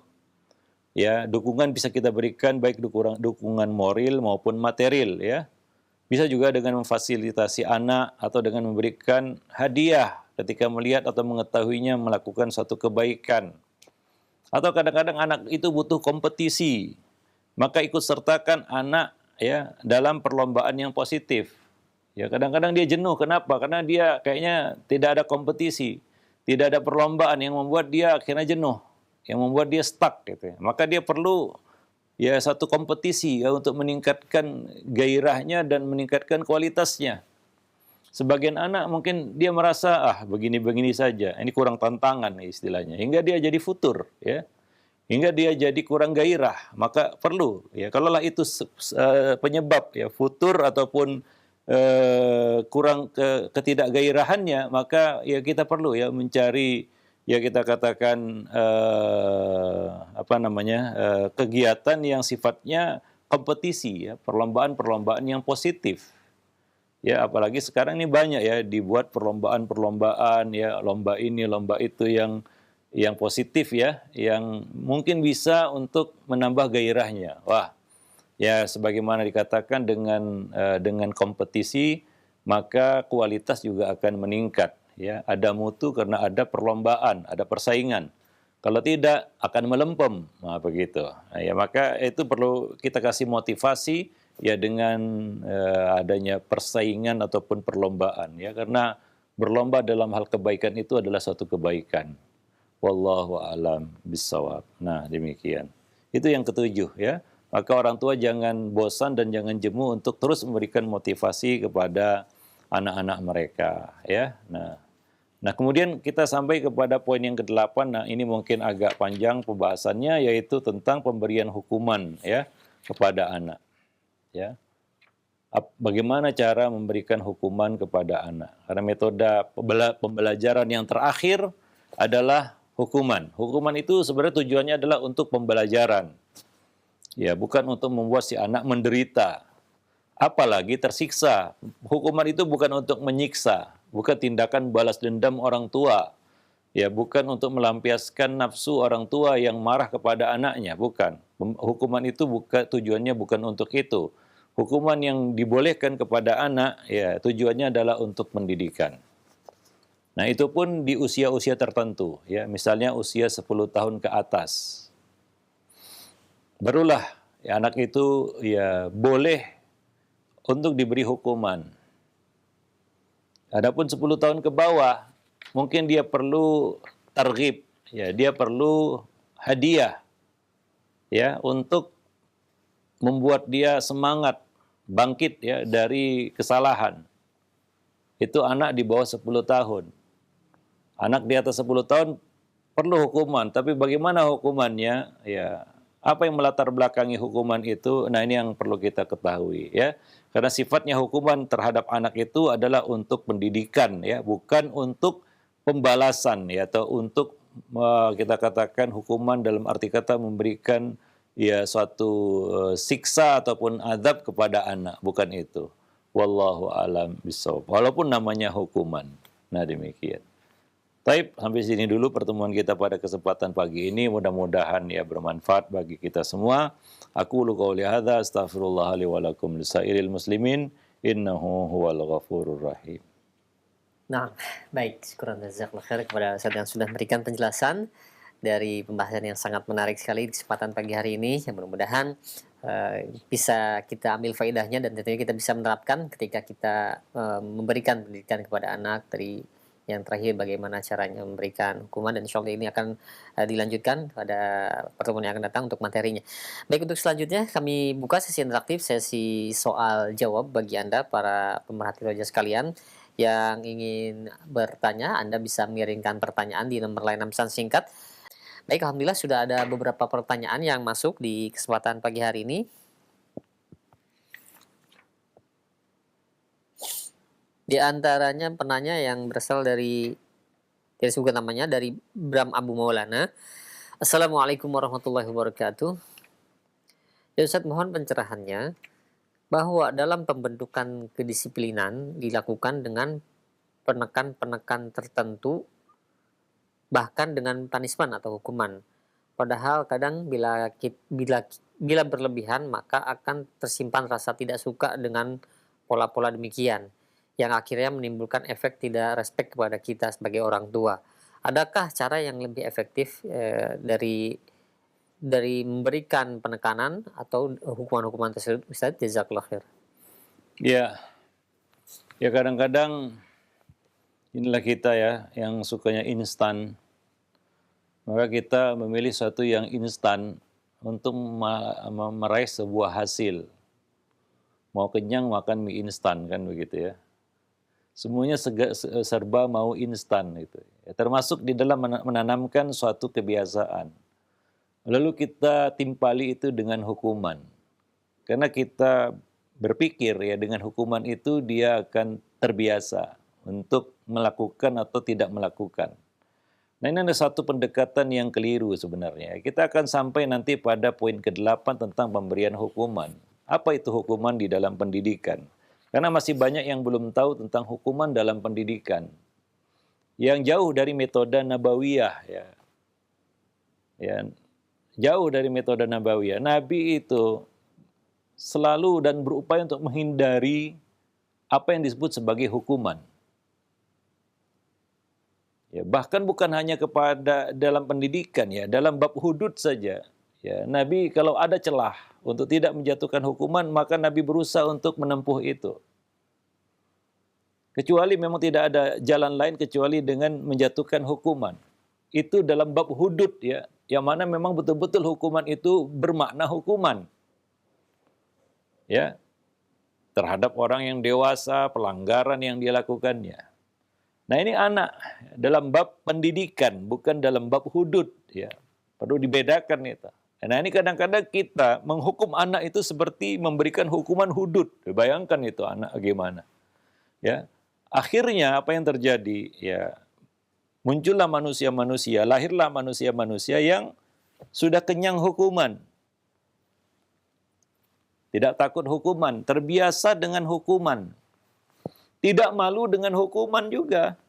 A: Ya, dukungan bisa kita berikan baik dukungan moral maupun material ya. Bisa juga dengan memfasilitasi anak atau dengan memberikan hadiah ketika melihat atau mengetahuinya melakukan suatu kebaikan. Atau kadang-kadang anak itu butuh kompetisi, maka ikut sertakan anak ya dalam perlombaan yang positif. Ya kadang-kadang dia jenuh, kenapa? Karena dia kayaknya tidak ada kompetisi, tidak ada perlombaan yang membuat dia akhirnya jenuh, yang membuat dia stuck gitu ya. Maka dia perlu ya satu kompetisi ya untuk meningkatkan gairahnya dan meningkatkan kualitasnya. Sebagian anak mungkin dia merasa begini-begini saja, ini kurang tantangan istilahnya, hingga dia jadi futur ya. Hingga dia jadi kurang gairah, maka perlu ya kalaulah itu penyebab ya futur ataupun kurang ketidakgairahannya, maka ya kita perlu ya mencari ya kita katakan apa namanya kegiatan yang sifatnya kompetisi ya, perlombaan-perlombaan yang positif. Ya, apalagi sekarang ini banyak ya dibuat perlombaan-perlombaan ya, lomba ini, lomba itu yang positif ya, yang mungkin bisa untuk menambah gairahnya. Wah, ya sebagaimana dikatakan dengan kompetisi maka kualitas juga akan meningkat ya. Ada mutu karena ada perlombaan, ada persaingan. Kalau tidak akan melempem. Nah, begitu. Nah, ya maka itu perlu kita kasih motivasi ya dengan adanya persaingan ataupun perlombaan ya karena berlomba dalam hal kebaikan itu adalah suatu kebaikan. Wallahu a'lam bishawab. Nah, demikian. Itu yang ketujuh ya. Maka orang tua jangan bosan dan jangan jemu untuk terus memberikan motivasi kepada anak-anak mereka ya. Nah, kemudian kita sampai kepada poin yang kedelapan. Nah, ini mungkin agak panjang pembahasannya yaitu tentang pemberian hukuman ya kepada anak ya. Bagaimana cara memberikan hukuman kepada anak? Karena metode pembelajaran yang terakhir adalah hukuman. Hukuman itu sebenarnya tujuannya adalah untuk pembelajaran. Ya, bukan untuk membuat si anak menderita, apalagi tersiksa. Hukuman itu bukan untuk menyiksa, bukan tindakan balas dendam orang tua. Ya, bukan untuk melampiaskan nafsu orang tua yang marah kepada anaknya, bukan. Hukuman itu tujuannya bukan untuk itu. Hukuman yang dibolehkan kepada anak, ya tujuannya adalah untuk pendidikan. Nah, itu pun di usia-usia tertentu, ya misalnya usia 10 tahun ke atas. Barulah ya, anak itu ya boleh untuk diberi hukuman. Adapun 10 tahun ke bawah, mungkin dia perlu targhib, ya dia perlu hadiah, ya untuk membuat dia semangat bangkit ya dari kesalahan. Itu anak di bawah 10 tahun. Anak di atas 10 tahun perlu hukuman, tapi bagaimana hukumannya? Ya, apa yang melatar belakangi hukuman itu? Nah, ini yang perlu kita ketahui ya. Karena sifatnya hukuman terhadap anak itu adalah untuk pendidikan ya, bukan untuk pembalasan ya atau untuk kita katakan hukuman dalam arti kata memberikan ya suatu siksa ataupun azab kepada anak, bukan itu. Wallahu alam bishawab. Walaupun namanya hukuman. Nah, demikian. Taib, sampai sini dulu pertemuan kita pada kesempatan pagi ini. Mudah-mudahan ya bermanfaat bagi kita semua. Aku qouli hadza astaghfirullah li wa lakum lisairil muslimin innahu huwal ghafurur rahim.
B: Nah, baik. Syukuran jazakallahu khair kepada Ustaz yang sudah memberikan penjelasan dari pembahasan yang sangat menarik sekali di kesempatan pagi hari ini. Yang mudah-mudahan bisa kita ambil faedahnya dan tentunya kita bisa menerapkan ketika kita memberikan pendidikan kepada anak dari yang terakhir bagaimana caranya memberikan hukuman, dan insya Allah ini akan dilanjutkan pada pertemuan yang akan datang untuk materinya. Baik, untuk selanjutnya kami buka sesi interaktif, sesi soal jawab bagi Anda para pemerhati roja sekalian yang ingin bertanya. Anda bisa mengirimkan pertanyaan di nomor layanan pesan singkat. Baik, alhamdulillah sudah ada beberapa pertanyaan yang masuk di kesempatan pagi hari ini. Di antaranya penanya yang berasal dari, tidak disebutkan namanya, dari Bram Abu Maulana. Assalamualaikum warahmatullahi wabarakatuh. Ya Ustaz, mohon pencerahannya bahwa dalam pembentukan kedisiplinan dilakukan dengan penekan-penekan tertentu, bahkan dengan punishment atau hukuman. Padahal kadang bila berlebihan maka akan tersimpan rasa tidak suka dengan pola-pola demikian, yang akhirnya menimbulkan efek tidak respect kepada kita sebagai orang tua. Adakah cara yang lebih efektif dari memberikan penekanan atau hukuman-hukuman tersebut, Ustaz? Jazakallah khair.
A: Ya, ya kadang-kadang inilah kita ya yang sukanya instan. Maka kita memilih sesuatu yang instan untuk meraih sebuah hasil. Mau kenyang makan mie instan kan begitu ya. Semuanya serba mau instan gitu. Ya, termasuk di dalam menanamkan suatu kebiasaan. Lalu kita timpali itu dengan hukuman. Karena kita berpikir ya dengan hukuman itu dia akan terbiasa untuk melakukan atau tidak melakukan. Nah, ini ada satu pendekatan yang keliru sebenarnya. Kita akan sampai nanti pada poin ke-8 tentang pemberian hukuman. Apa itu hukuman di dalam pendidikan? Karena masih banyak yang belum tahu tentang hukuman dalam pendidikan. Yang jauh dari metode nabawiyah ya. Ya, jauh dari metode nabawiyah. Nabi itu selalu dan berupaya untuk menghindari apa yang disebut sebagai hukuman. Ya, bahkan bukan hanya kepada dalam pendidikan ya, dalam bab hudud saja. Ya, Nabi kalau ada celah untuk tidak menjatuhkan hukuman, maka Nabi berusaha untuk menempuh itu. Kecuali memang tidak ada jalan lain kecuali dengan menjatuhkan hukuman. Itu dalam bab hudud ya, yang mana memang betul-betul hukuman itu bermakna hukuman. Ya, terhadap orang yang dewasa, pelanggaran yang dia lakukannya. Nah, ini anak dalam bab pendidikan, bukan dalam bab hudud ya. Perlu dibedakan itu. Nah, ini kadang-kadang kita menghukum anak itu seperti memberikan hukuman hudud. Bayangkan itu anak gimana. Ya. Akhirnya apa yang terjadi? Ya, muncullah manusia-manusia, lahirlah manusia-manusia yang sudah kenyang hukuman. Tidak takut hukuman, terbiasa dengan hukuman. Tidak malu dengan hukuman juga.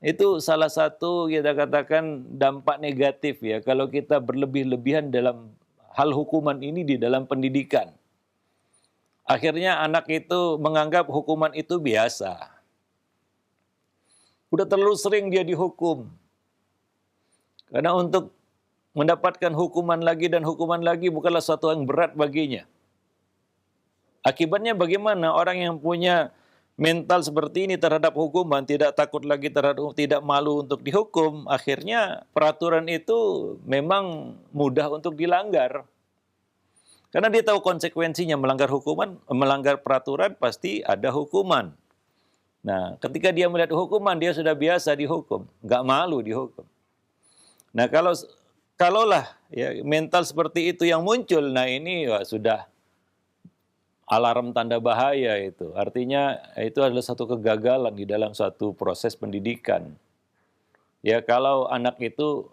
A: Itu salah satu kita katakan dampak negatif ya kalau kita berlebih-lebihan dalam hal hukuman ini di dalam pendidikan. Akhirnya anak itu menganggap hukuman itu biasa. Udah terlalu sering dia dihukum. Karena untuk mendapatkan hukuman lagi dan hukuman lagi bukanlah suatu yang berat baginya. Akibatnya bagaimana orang yang punya mental seperti ini terhadap hukuman, tidak takut lagi terhadap, tidak malu untuk dihukum, akhirnya peraturan itu memang mudah untuk dilanggar. Karena dia tahu konsekuensinya melanggar hukuman, melanggar peraturan pasti ada hukuman. Nah, ketika dia melihat hukuman, dia sudah biasa dihukum, nggak malu dihukum. Nah, kalaulah ya, mental seperti itu yang muncul, nah ini ya, sudah alarm tanda bahaya itu. Artinya itu adalah satu kegagalan di dalam suatu proses pendidikan. Ya, kalau anak itu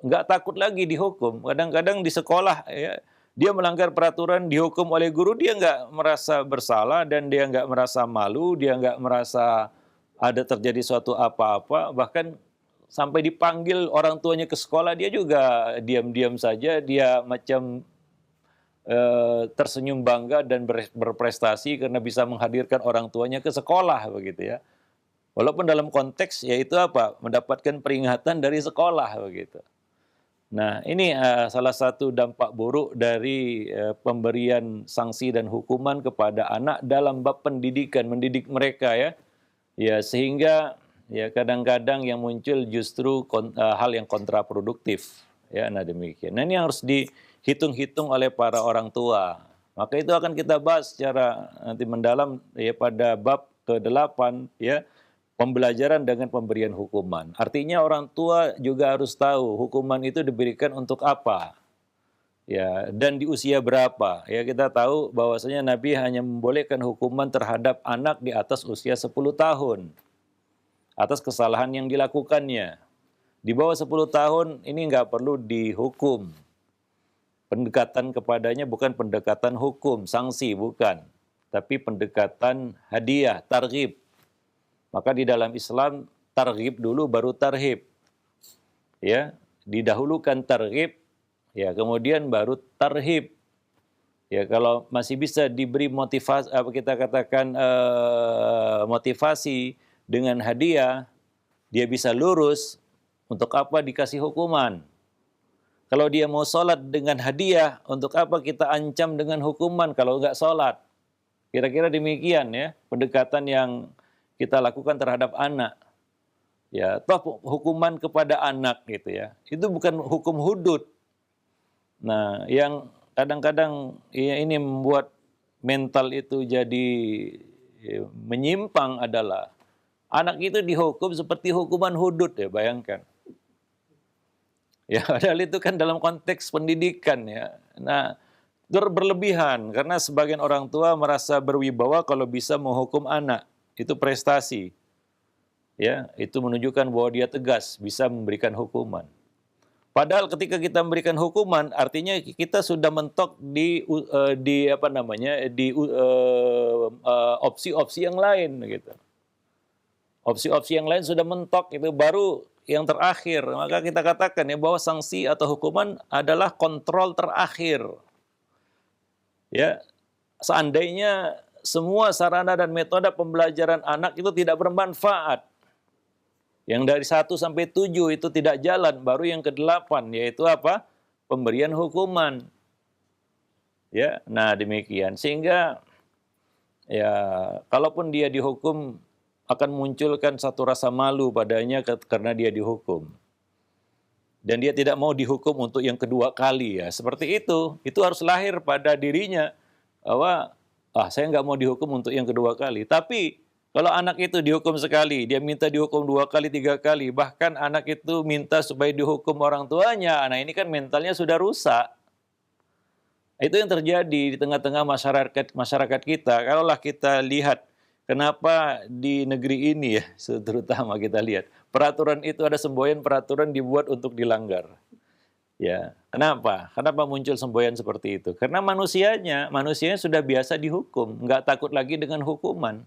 A: nggak takut lagi dihukum. Kadang-kadang di sekolah ya, dia melanggar peraturan dihukum oleh guru, dia nggak merasa bersalah dan dia nggak merasa malu, dia nggak merasa ada terjadi suatu apa-apa. Bahkan sampai dipanggil orang tuanya ke sekolah, dia juga diam-diam saja, dia macam tersenyum bangga dan berprestasi karena bisa menghadirkan orang tuanya ke sekolah begitu ya. Walaupun dalam konteks yaitu apa? Mendapatkan peringatan dari sekolah begitu. Nah, ini salah satu dampak buruk dari pemberian sanksi dan hukuman kepada anak dalam bab pendidikan, mendidik mereka ya. Ya, sehingga ya kadang-kadang yang muncul justru hal yang kontraproduktif. Ya, nah demikian. Nah ini yang harus dihitung-hitung oleh para orang tua. Maka itu akan kita bahas secara nanti mendalam ya pada bab ke-8 ya, pembelajaran dengan pemberian hukuman. Artinya orang tua juga harus tahu hukuman itu diberikan untuk apa. Ya, dan di usia berapa? Ya, kita tahu bahwasanya Nabi hanya membolehkan hukuman terhadap anak di atas usia 10 tahun atas kesalahan yang dilakukannya. Di bawah 10 tahun ini nggak perlu dihukum. Pendekatan kepadanya bukan pendekatan hukum, sanksi, bukan. Tapi pendekatan hadiah, targhib. Maka di dalam Islam, targhib dulu baru tarhib. Ya, didahulukan targhib, ya kemudian baru tarhib. Ya, kalau masih bisa diberi motivasi, apa kita katakan motivasi dengan hadiah, dia bisa lurus, untuk apa dikasih hukuman? Kalau dia mau sholat dengan hadiah, untuk apa kita ancam dengan hukuman kalau nggak sholat? Kira-kira demikian ya, pendekatan yang kita lakukan terhadap anak. Ya, toh hukuman kepada anak gitu ya, itu bukan hukum hudud. Nah, yang kadang-kadang ya, ini membuat mental itu jadi menyimpang adalah anak itu dihukum seperti hukuman hudud ya, bayangkan. Ya, padahal itu kan dalam konteks pendidikan ya. Nah, berlebihan karena sebagian orang tua merasa berwibawa kalau bisa menghukum anak. Itu prestasi. Ya, itu menunjukkan bahwa dia tegas bisa memberikan hukuman. Padahal ketika kita memberikan hukuman, artinya kita sudah mentok di apa namanya, di opsi-opsi yang lain gitu. Opsi-opsi yang lain sudah mentok, itu baru yang terakhir. Maka kita katakan ya bahwa sanksi atau hukuman adalah kontrol terakhir. Ya, seandainya semua sarana dan metode pembelajaran anak itu tidak bermanfaat, yang dari 1 sampai 7 itu tidak jalan, baru yang ke-8 yaitu apa? Pemberian hukuman. Ya, nah demikian. Sehingga ya kalaupun dia dihukum akan munculkan satu rasa malu padanya karena dia dihukum. Dan dia tidak mau dihukum untuk yang kedua kali ya. Seperti itu harus lahir pada dirinya bahwa saya nggak mau dihukum untuk yang kedua kali. Tapi kalau anak itu dihukum sekali, dia minta dihukum 2 kali, 3 kali, bahkan anak itu minta supaya dihukum orang tuanya, nah ini kan mentalnya sudah rusak. Itu yang terjadi di tengah-tengah masyarakat kita. Kalaulah kita lihat kenapa di negeri ini ya, terutama kita lihat, peraturan itu ada semboyan peraturan dibuat untuk dilanggar. Ya, kenapa? Kenapa muncul semboyan seperti itu? Karena manusianya sudah biasa dihukum, nggak takut lagi dengan hukuman.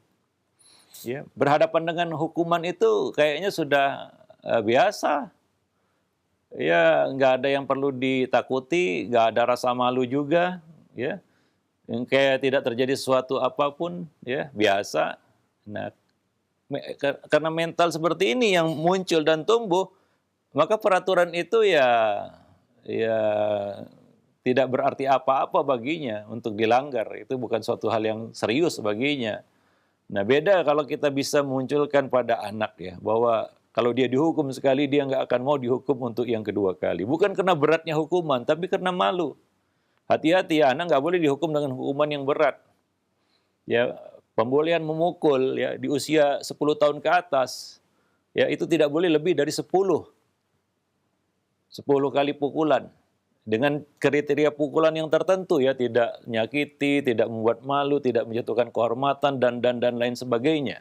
A: Ya, berhadapan dengan hukuman itu kayaknya sudah biasa. Ya, nggak ada yang perlu ditakuti, nggak ada rasa malu juga. Ya, yang kayak tidak terjadi sesuatu apapun, ya biasa. Nah, karena mental seperti ini yang muncul dan tumbuh, maka peraturan itu ya tidak berarti apa-apa baginya untuk dilanggar. Itu bukan suatu hal yang serius baginya. Nah, beda kalau kita bisa munculkan pada anak ya, bahwa kalau dia dihukum sekali, dia nggak akan mau dihukum untuk yang kedua kali. Bukan karena beratnya hukuman, tapi karena malu. Hati-hati ya, anak nggak boleh dihukum dengan hukuman yang berat. Ya, pembolehan memukul ya di usia 10 tahun ke atas, ya itu tidak boleh lebih dari 10 kali pukulan. Dengan kriteria pukulan yang tertentu ya, tidak menyakiti, tidak membuat malu, tidak menjatuhkan kehormatan dan lain sebagainya.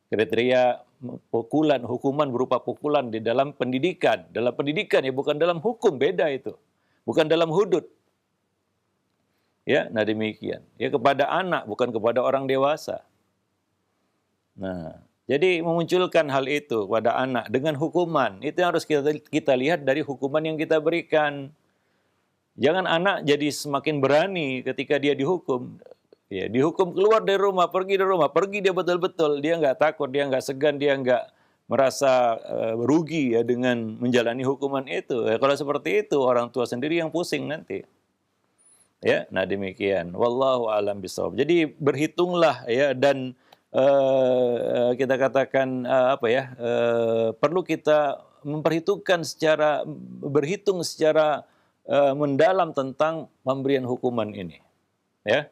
A: Kriteria pukulan, hukuman berupa pukulan di dalam pendidikan. Dalam pendidikan ya, bukan dalam hukum, beda itu. Bukan dalam hudud. Ya, nah demikian. Ya kepada anak, bukan kepada orang dewasa. Nah, jadi memunculkan hal itu pada anak dengan hukuman, itu harus kita lihat dari hukuman yang kita berikan. Jangan anak jadi semakin berani ketika dia dihukum. Ya, dihukum keluar dari rumah, pergi dari rumah, pergi dia betul-betul. Dia nggak takut, dia nggak segan, dia nggak merasa rugi ya dengan menjalani hukuman itu. Ya, kalau seperti itu orang tua sendiri yang pusing nanti. Ya, nah demikian. Wallahu a'lam bishawab. Jadi berhitunglah ya dan kita katakan apa ya, perlu kita berhitung secara mendalam tentang pemberian hukuman ini, ya.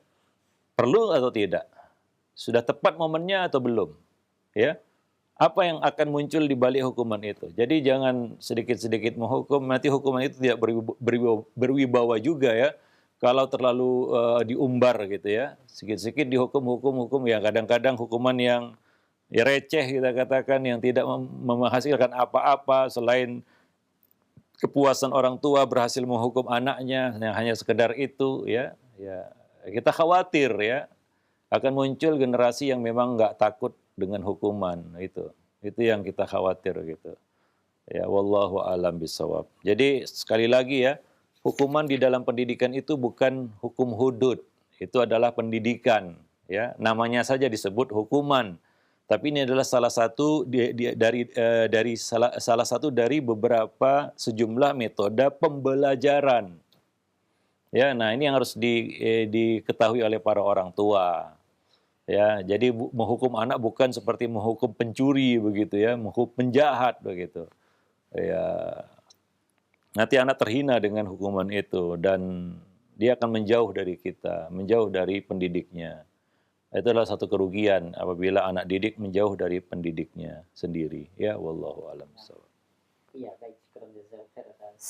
A: Perlu atau tidak? Sudah tepat momennya atau belum? Ya. Apa yang akan muncul di balik hukuman itu? Jadi jangan sedikit-sedikit menghukum, nanti hukuman itu tidak berwibawa juga ya. Kalau terlalu diumbar gitu ya, sedikit-sedikit dihukum ya, kadang-kadang hukuman yang ya receh kita katakan, yang tidak menghasilkan apa-apa selain kepuasan orang tua berhasil menghukum anaknya, yang hanya sekedar itu ya, ya kita khawatir ya akan muncul generasi yang memang nggak takut dengan hukuman itu yang kita khawatir gitu ya, wallahu alam bisawab. Jadi sekali lagi ya, hukuman di dalam pendidikan itu bukan hukum hudud, itu adalah pendidikan ya, namanya saja disebut hukuman. Tapi ini adalah salah satu salah satu dari beberapa sejumlah metode pembelajaran. Ya, nah ini yang harus diketahui oleh para orang tua. Ya, jadi menghukum anak bukan seperti menghukum pencuri begitu ya, menghukum penjahat begitu. Ya, nanti anak terhina dengan hukuman itu dan dia akan menjauh dari kita, menjauh dari pendidiknya. Itu adalah satu kerugian apabila anak didik menjauh dari pendidiknya sendiri. Ya, wallahu a'lam bishawab.
B: Iya, baik. Syukran jazakallahu khair atas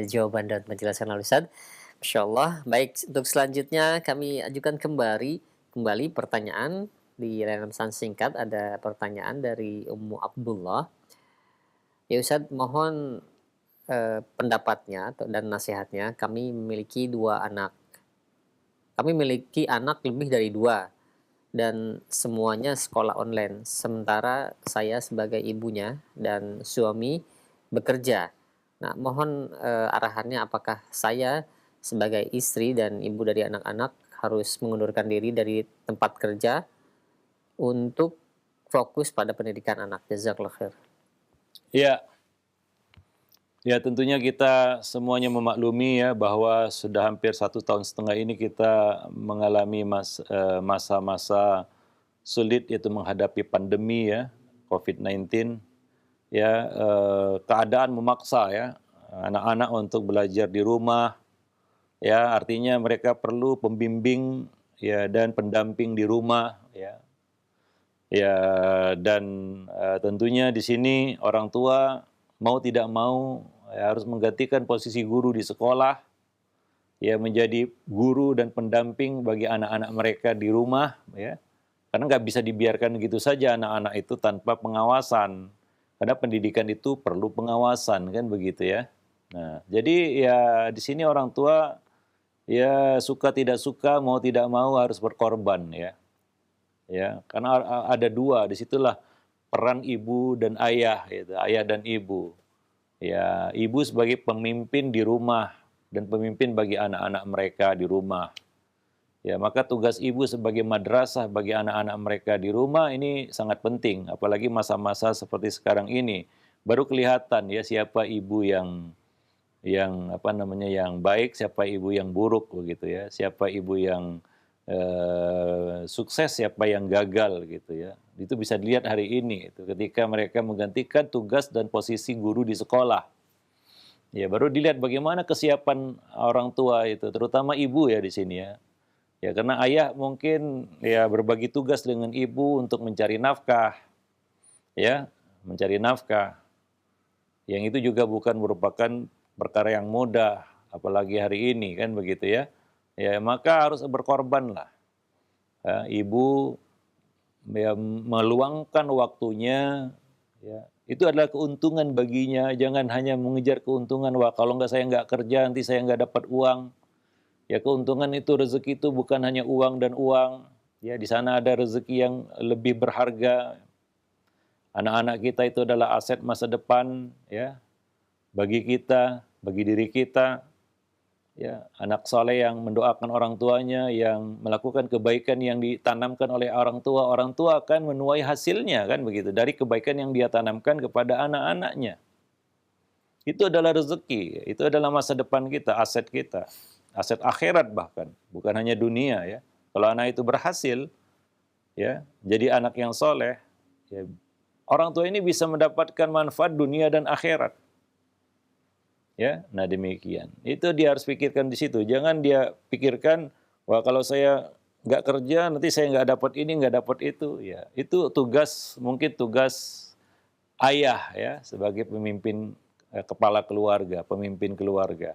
B: jawaban dan penjelasan Al Ustaz. Masya Allah. Baik, untuk selanjutnya kami ajukan kembali pertanyaan di layanan pesan singkat. Ada pertanyaan dari Ummu Abdullah. Ya Ustaz, mohon pendapatnya dan nasihatnya. Kami memiliki dua anak. Kami memiliki anak lebih dari dua dan semuanya sekolah online. Sementara saya sebagai ibunya dan suami bekerja. Nah, mohon arahannya, apakah saya sebagai istri dan ibu dari anak-anak harus mengundurkan diri dari tempat kerja untuk fokus pada pendidikan anak. Jazakallah khair.
A: Ya, ya tentunya kita semuanya memaklumi ya bahwa sudah hampir 1,5 tahun ini kita mengalami masa-masa sulit, yaitu menghadapi pandemi ya, COVID-19. Ya, keadaan memaksa ya anak-anak untuk belajar di rumah. Ya, artinya mereka perlu pembimbing ya dan pendamping di rumah ya. Ya, dan tentunya di sini orang tua mau tidak mau ya, harus menggantikan posisi guru di sekolah, ya menjadi guru dan pendamping bagi anak-anak mereka di rumah, ya. Karena nggak bisa dibiarkan gitu saja anak-anak itu tanpa pengawasan. Karena pendidikan itu perlu pengawasan, kan begitu ya. Nah, jadi ya di sini orang tua ya suka tidak suka, mau tidak mau harus berkorban ya. Ya, karena ada dua, disitulah peran ibu dan ayah, gitu, ayah dan ibu. Ya, ibu sebagai pemimpin di rumah dan pemimpin bagi anak-anak mereka di rumah. Ya, maka tugas ibu sebagai madrasah bagi anak-anak mereka di rumah ini sangat penting, apalagi masa-masa seperti sekarang ini. Baru kelihatan ya siapa ibu yang apa namanya yang baik, siapa ibu yang buruk begitu ya, siapa ibu yang sukses, siapa yang gagal gitu ya. Itu bisa dilihat hari ini itu ketika mereka menggantikan tugas dan posisi guru di sekolah. Ya, baru dilihat bagaimana kesiapan orang tua itu, terutama ibu ya di sini ya. Ya, karena ayah mungkin ya berbagi tugas dengan ibu untuk mencari nafkah. Ya, mencari nafkah. Yang itu juga bukan merupakan perkara yang mudah, apalagi hari ini kan begitu ya. Ya, maka harus berkorban lah. Ya, ibu ya, meluangkan waktunya, ya, itu adalah keuntungan baginya. Jangan hanya mengejar keuntungan, wah kalau nggak saya nggak kerja nanti saya nggak dapat uang. Ya, keuntungan itu, rezeki itu bukan hanya uang dan uang. Ya, di sana ada rezeki yang lebih berharga. Anak-anak kita itu adalah aset masa depan, ya, bagi kita, bagi diri kita. Ya, anak soleh yang mendoakan orang tuanya, yang melakukan kebaikan yang ditanamkan oleh orang tua akan menuai hasilnya, kan begitu, dari kebaikan yang dia tanamkan kepada anak-anaknya. Itu adalah rezeki, itu adalah masa depan kita, aset akhirat bahkan, bukan hanya dunia ya. Kalau anak itu berhasil, ya, jadi anak yang soleh, ya, orang tua ini bisa mendapatkan manfaat dunia dan akhirat. Ya, nah demikian. Itu dia harus pikirkan di situ. Jangan dia pikirkan, wah kalau saya nggak kerja nanti saya nggak dapat ini, nggak dapat itu. Ya, itu tugas mungkin tugas ayah ya sebagai pemimpin kepala keluarga, pemimpin keluarga.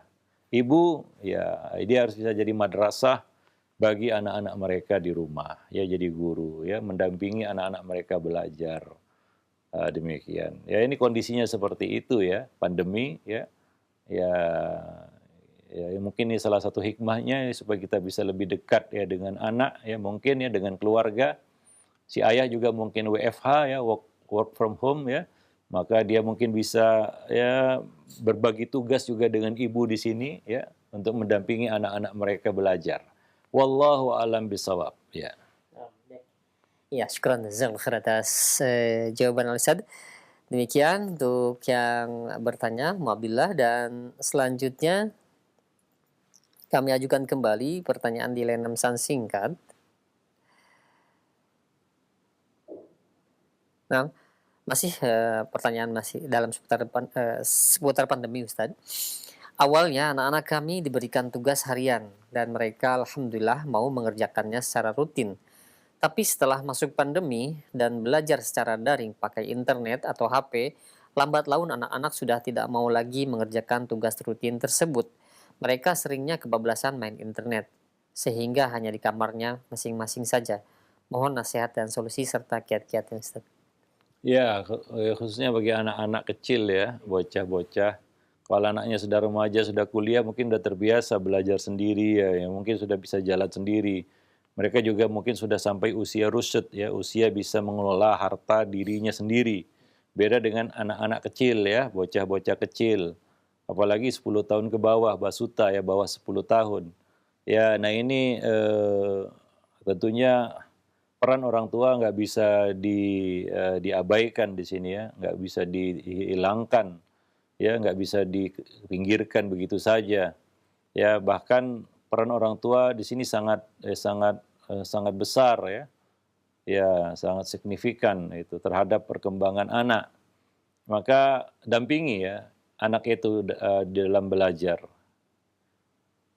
A: Ibu ya dia harus bisa jadi madrasah bagi anak-anak mereka di rumah. Ya jadi guru ya mendampingi anak-anak mereka belajar. Demikian. Ya ini kondisinya seperti itu ya, pandemi ya. Ya, ya mungkin ini salah satu hikmahnya ya, supaya kita bisa lebih dekat ya dengan anak ya mungkin ya dengan keluarga. Si ayah juga mungkin WFH ya work from home ya. Maka dia mungkin bisa ya berbagi tugas juga dengan ibu di sini ya untuk mendampingi anak-anak mereka belajar. Wallahu alam bisawab ya.
B: Ya, syukran jazakallahu khair atas jawaban Al-Ustadz. Demikian untuk yang bertanya, Muabillah, dan selanjutnya kami ajukan kembali pertanyaan di line pesan singkat. Nah, masih pertanyaan masih dalam seputar pandemi, Ustadz. Awalnya anak-anak kami diberikan tugas harian dan mereka alhamdulillah mau mengerjakannya secara rutin. Tapi setelah masuk pandemi dan belajar secara daring pakai internet atau HP, lambat laun anak-anak sudah tidak mau lagi mengerjakan tugas rutin tersebut. Mereka seringnya kebablasan main internet, sehingga hanya di kamarnya masing-masing saja. Mohon nasihat dan solusi serta kiat-kiatnya, Ustaz.
A: Ya, khususnya bagi anak-anak kecil ya, bocah-bocah. Kalau anaknya sudah remaja, sudah kuliah, mungkin sudah terbiasa belajar sendiri ya, ya mungkin sudah bisa jalan sendiri. Mereka juga mungkin sudah sampai usia rusyd ya, usia bisa mengelola harta dirinya sendiri. Beda dengan anak-anak kecil ya, bocah-bocah kecil. Apalagi 10 tahun ke bawah, basuta ya, bawah 10 tahun. Ya, nah ini tentunya peran orang tua nggak bisa diabaikan di sini ya, nggak bisa dihilangkan, ya nggak bisa dipinggirkan begitu saja. Ya bahkan peran orang tua di sini sangat besar ya, ya sangat signifikan itu terhadap perkembangan anak. Maka dampingi ya anak itu dalam belajar.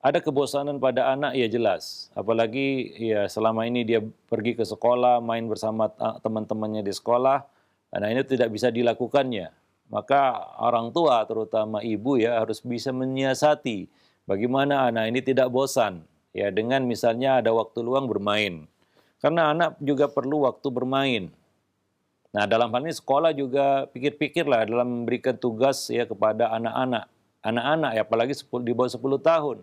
A: Ada kebosanan pada anak ya jelas, apalagi ya selama ini dia pergi ke sekolah, main bersama teman-temannya di sekolah, nah ini tidak bisa dilakukannya. Maka orang tua terutama ibu ya harus bisa menyiasati bagaimana anak ini tidak bosan ya dengan misalnya ada waktu luang bermain. Karena anak juga perlu waktu bermain. Nah, dalam hal ini sekolah juga pikir-pikirlah dalam memberikan tugas ya kepada anak-anak. Anak-anak ya apalagi di bawah 10 tahun.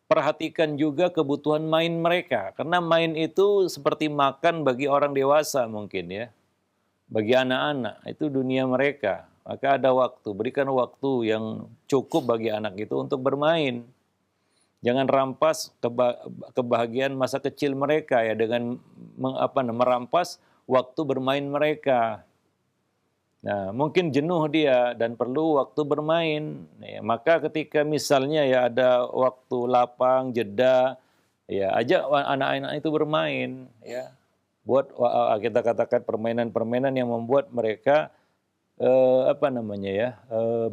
A: Perhatikan juga kebutuhan main mereka, karena main itu seperti makan bagi orang dewasa mungkin ya. Bagi anak-anak, itu dunia mereka. Maka ada waktu, berikan waktu yang cukup bagi anak itu untuk bermain. Jangan rampas kebahagiaan masa kecil mereka ya dengan merampas waktu bermain mereka. Nah, mungkin jenuh dia dan perlu waktu bermain. Ya, maka ketika misalnya ya ada waktu lapang, jeda, ya ajak anak-anak itu bermain. Ya, buat kita katakan permainan-permainan yang membuat mereka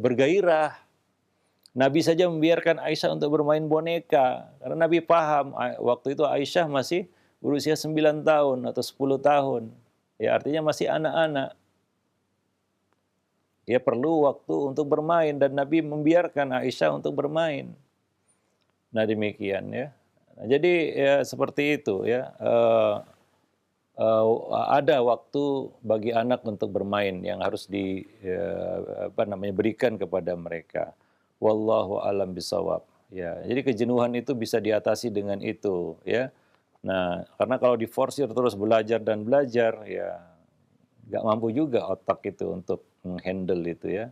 A: bergairah. Nabi saja membiarkan Aisyah untuk bermain boneka karena Nabi paham waktu itu Aisyah masih berusia 9 tahun atau 10 tahun. Ya, artinya masih anak-anak. Dia perlu waktu untuk bermain dan Nabi membiarkan Aisyah untuk bermain. Nah demikian ya. Nah, jadi ya seperti itu ya. Ada waktu bagi anak untuk bermain yang harus berikan kepada mereka. Wallahu alam bisawab. Ya, jadi kejenuhan itu bisa diatasi dengan itu ya. Nah, karena kalau diforsir terus belajar dan belajar ya nggak mampu juga otak itu untuk menghandle itu ya.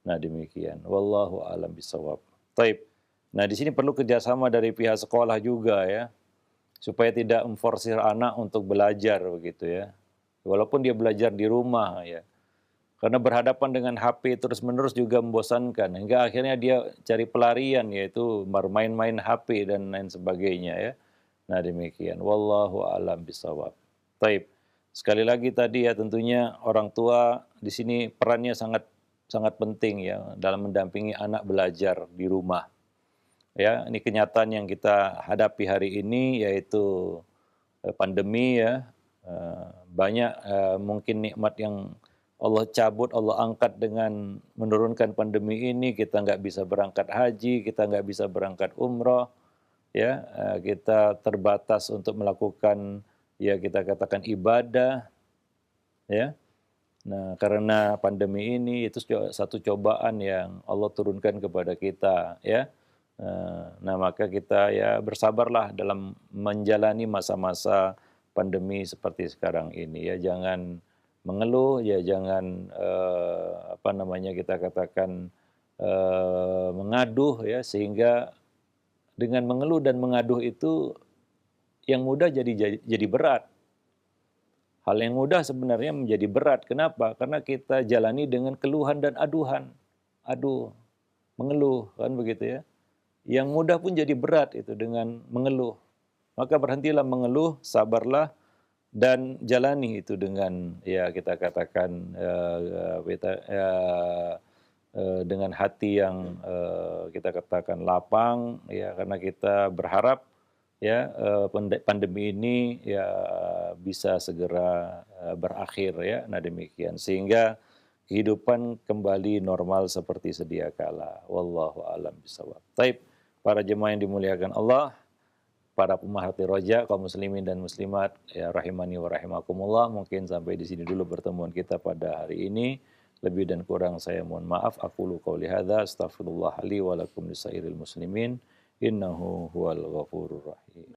A: Nah demikian. Wallahu a'lam bishawab. Taib. Nah di sini perlu kerjasama dari pihak sekolah juga ya, supaya tidak memforsir anak untuk belajar begitu ya. Walaupun dia belajar di rumah ya. Karena berhadapan dengan HP terus-menerus juga membosankan. Hingga akhirnya dia cari pelarian yaitu bermain-main HP dan lain sebagainya ya. Nah demikian. Wallahu a'lam bishawab. Taib. Sekali lagi tadi ya tentunya orang tua di sini perannya sangat sangat penting ya dalam mendampingi anak belajar di rumah. Ya, ini kenyataan yang kita hadapi hari ini yaitu pandemi ya. Banyak mungkin nikmat yang Allah cabut, Allah angkat dengan menurunkan pandemi ini. Kita nggak bisa berangkat haji, kita nggak bisa berangkat umroh, ya, kita terbatas untuk melakukan, ya kita katakan ibadah, ya. Nah, karena pandemi ini itu satu cobaan yang Allah turunkan kepada kita, ya. Nah, maka kita ya bersabarlah dalam menjalani masa-masa pandemi seperti sekarang ini ya. Jangan mengeluh, ya jangan apa namanya kita katakan mengaduh ya, sehingga dengan mengeluh dan mengaduh itu yang mudah jadi berat. Hal yang mudah sebenarnya menjadi berat. Kenapa? Karena kita jalani dengan keluhan dan aduhan. Aduh, mengeluh, kan begitu ya. Yang mudah pun jadi berat itu dengan mengeluh. Maka berhentilah mengeluh, sabarlah, dan jalani itu dengan ya kita katakan dengan hati yang kita katakan lapang ya, karena kita berharap ya pandemi ini ya bisa segera berakhir ya. Nah demikian sehingga kehidupan kembali normal seperti sedia kala. Wallahu a'lam bishawab. Taib, para jemaah yang dimuliakan Allah, para pemerhati roja, kaum muslimin dan muslimat, ya rahimani wa rahimakumullah, mungkin sampai di sini dulu pertemuan kita pada hari ini. Lebih dan kurang saya mohon maaf. Aqulu qauli hadza, astaghfirullah li wa lakum lisairil muslimin. Innahu huwal ghafurur rahim.